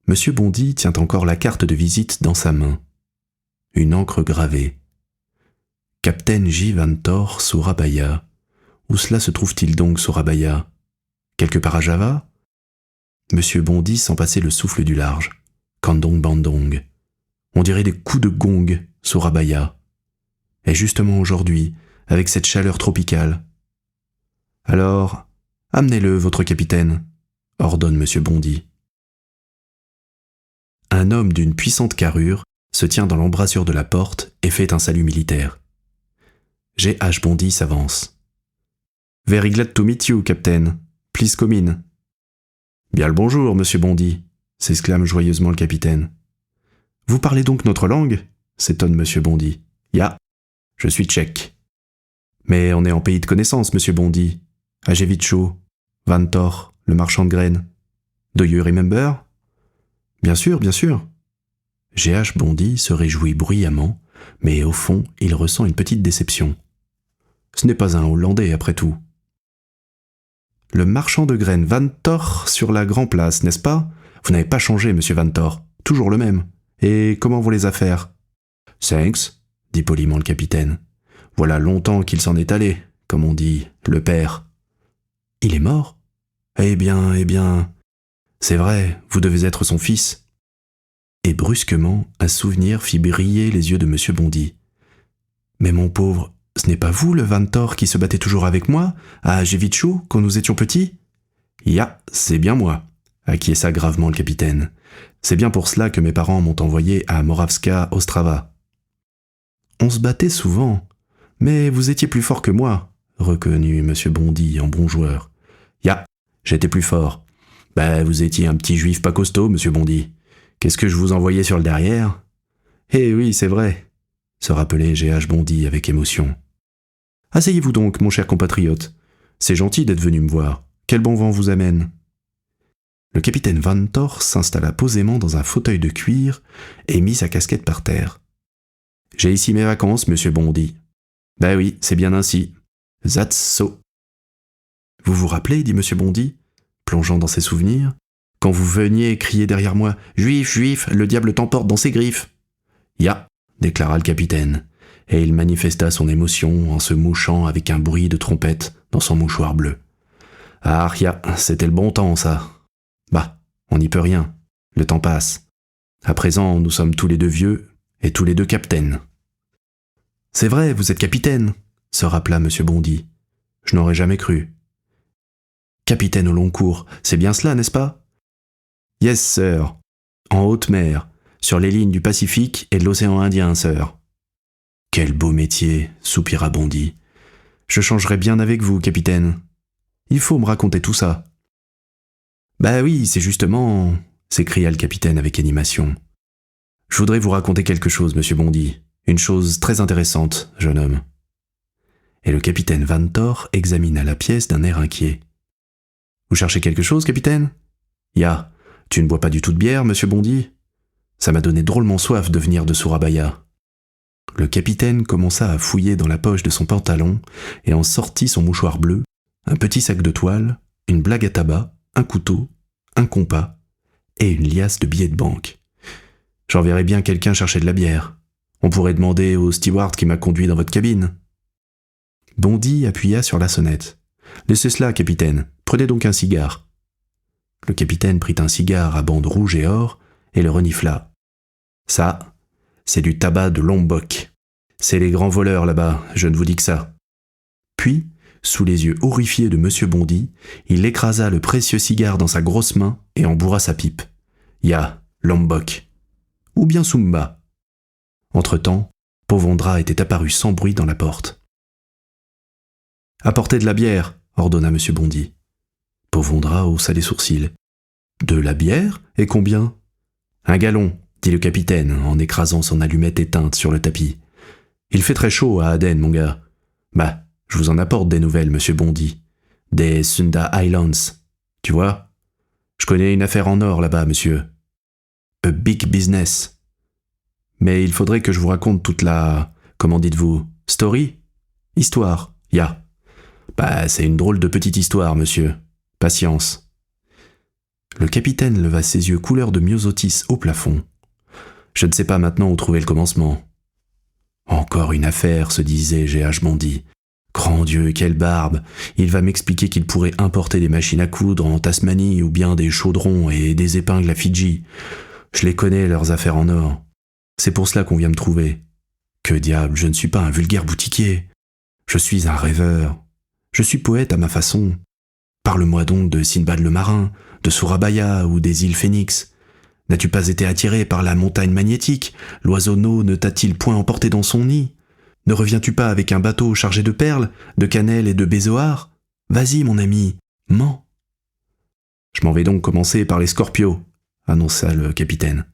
Monsieur Bondy tient encore la carte de visite dans sa main. Une encre gravée. Capitaine J. Van Thor, Surabaya. Où cela se trouve-t-il donc, Surabaya ? Quelque part à Java ? Monsieur Bondy sent passer le souffle du large. Kandong Bandong. On dirait des coups de gong, Surabaya. Et justement aujourd'hui, avec cette chaleur tropicale. Alors, amenez-le, votre capitaine, ordonne monsieur Bondy. Un homme d'une puissante carrure se tient dans l'embrasure de la porte et fait un salut militaire. G.H. Bondy s'avance. « Very glad to meet you, Captain. Please come in. »« Bien le bonjour, monsieur Bondy » s'exclame joyeusement le capitaine. « Vous parlez donc notre langue » s'étonne monsieur Bondy. « Ya, je suis tchèque. »« Mais on est en pays de connaissance, monsieur Bondy. Ajevicho, Van Thor, le marchand de graines. Do you remember ?»« Bien sûr, bien sûr. » G.H. Bondy se réjouit bruyamment, mais au fond, il ressent une petite déception. Ce n'est pas un Hollandais, après tout. « Le marchand de graines Van Thor sur la Grand Place, n'est-ce pas ? Vous n'avez pas changé, monsieur Van Thor. Toujours le même. Et comment vont les affaires ? »« Thanks, » dit poliment le capitaine. « Voilà longtemps qu'il s'en est allé, comme on dit, le père. »« Il est mort ? Eh bien, c'est vrai, vous devez être son fils. » Et brusquement, un souvenir fit briller les yeux de monsieur Bondy. « Mais mon pauvre, ce n'est pas vous, le Vantor, qui se battait toujours avec moi, à Jevitchou, quand nous étions petits ? Ya, c'est bien moi, acquiesça gravement le capitaine. C'est bien pour cela que mes parents m'ont envoyé à Moravska Ostrava. On se battait souvent, mais vous étiez plus fort que moi, reconnut M. Bondy en bon joueur. Ya, j'étais plus fort. Vous étiez un petit juif pas costaud, M. Bondy. Qu'est-ce que je vous envoyais sur le derrière ? Eh oui, c'est vrai, se rappelait G.H. Bondy avec émotion. Asseyez-vous donc, mon cher compatriote. C'est gentil d'être venu me voir. Quel bon vent vous amène ? Le capitaine Vantor s'installa posément dans un fauteuil de cuir et mit sa casquette par terre. J'ai ici mes vacances, monsieur Bondy. Oui, c'est bien ainsi. That's so. Vous vous rappelez, dit monsieur Bondy, plongeant dans ses souvenirs, quand vous veniez crier derrière moi « Juif, juif, le diable t'emporte dans ses griffes !» Ya, déclara le capitaine, et il manifesta son émotion en se mouchant avec un bruit de trompette dans son mouchoir bleu. Ah, ya, c'était le bon temps, ça. On n'y peut rien. Le temps passe. À présent, nous sommes tous les deux vieux et tous les deux capitaines. C'est vrai, vous êtes capitaine, se rappela M. Bondy. Je n'aurais jamais cru. Capitaine au long cours, c'est bien cela, n'est-ce pas ? Yes, sir. En haute mer, sur les lignes du Pacifique et de l'océan Indien, sir. Quel beau métier, soupira Bondy. Je changerais bien avec vous, capitaine. Il faut me raconter tout ça. Oui, c'est justement... s'écria le capitaine avec animation. Je voudrais vous raconter quelque chose, monsieur Bondy. Une chose très intéressante, jeune homme. Et le capitaine Vantor examina la pièce d'un air inquiet. Vous cherchez quelque chose, capitaine ? Ya, tu ne bois pas du tout de bière, monsieur Bondy ? Ça m'a donné drôlement soif de venir de Surabaya. Le capitaine commença à fouiller dans la poche de son pantalon et en sortit son mouchoir bleu, un petit sac de toile, une blague à tabac, un couteau, un compas et une liasse de billets de banque. J'enverrai bien quelqu'un chercher de la bière. On pourrait demander au steward qui m'a conduit dans votre cabine. Bondy appuya sur la sonnette. Laissez cela, capitaine. Prenez donc un cigare. Le capitaine prit un cigare à bande rouge et or et le renifla. Ça, c'est du tabac de Lombok. C'est les grands voleurs là-bas, je ne vous dis que ça. Puis, sous les yeux horrifiés de M. Bondy, il écrasa le précieux cigare dans sa grosse main et en bourra sa pipe. Ya, Lombok. Ou bien Sumba. Entre-temps, Povondra était apparu sans bruit dans la porte. « Apportez de la bière !» ordonna M. Bondy. Povondra haussa les sourcils. « De la bière ? Et combien ?»« Un gallon, dit le capitaine en écrasant son allumette éteinte sur le tapis. « Il fait très chaud à Aden, mon gars. Je vous en apporte des nouvelles, monsieur Bondy. Des Sunda Islands. Tu vois ? Je connais une affaire en or là-bas, monsieur. A big business. Mais il faudrait que je vous raconte toute la... Comment dites-vous ? Story ? Histoire. Ya. C'est une drôle de petite histoire, monsieur. Patience. » Le capitaine leva ses yeux couleur de myosotis au plafond. « Je ne sais pas maintenant où trouver le commencement. »« Encore une affaire, se disait G.H. Bondy. Grand Dieu, quelle barbe! Il va m'expliquer qu'il pourrait importer des machines à coudre en Tasmanie ou bien des chaudrons et des épingles à Fidji. Je les connais, leurs affaires en or. C'est pour cela qu'on vient me trouver. Que diable, je ne suis pas un vulgaire boutiquier. Je suis un rêveur. Je suis poète à ma façon. Parle-moi donc de Sinbad le marin, de Surabaya ou des îles Phénix. N'as-tu pas été attiré par la montagne magnétique? L'oiseau-no ne t'a-t-il point emporté dans son nid? Ne reviens-tu pas avec un bateau chargé de perles, de cannelle et de bézoard? Vas-y, mon ami, mens. Je m'en vais donc commencer par les scorpios, annonça le capitaine.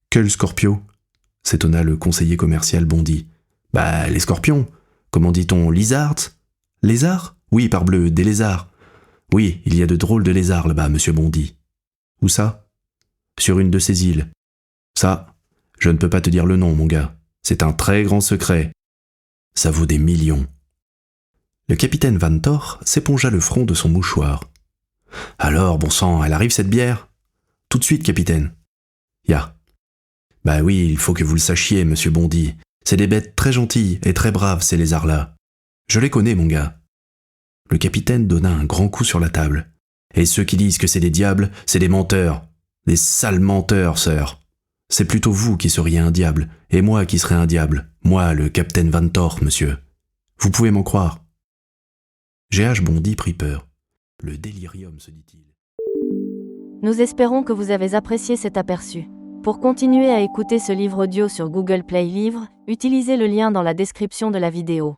Quels scorpios? S'étonna le conseiller commercial Bondy. Les scorpions. Comment dit-on, lizards? Lézards? Oui, parbleu, des lézards. Oui, il y a de drôles de lézards là-bas, monsieur Bondy. Où ça? Sur une de ces îles. Ça, je ne peux pas te dire le nom, mon gars. C'est un très grand secret. Ça vaut des millions. Le capitaine Vantor s'épongea le front de son mouchoir. Alors, bon sang, elle arrive cette bière? Tout de suite, capitaine. Ya. Oui, il faut que vous le sachiez, monsieur Bondy. C'est des bêtes très gentilles et très braves, ces lézards-là. Je les connais, mon gars. Le capitaine donna un grand coup sur la table. Et ceux qui disent que c'est des diables, c'est des menteurs. Des sales menteurs, sœur. C'est plutôt vous qui seriez un diable, et moi qui serais un diable. Moi, le capitaine Vantor, monsieur. Vous pouvez m'en croire. GH bondit, prit peur. Le délirium, se dit-il. Nous espérons que vous avez apprécié cet aperçu. Pour continuer à écouter ce livre audio sur Google Play Livres, utilisez le lien dans la description de la vidéo.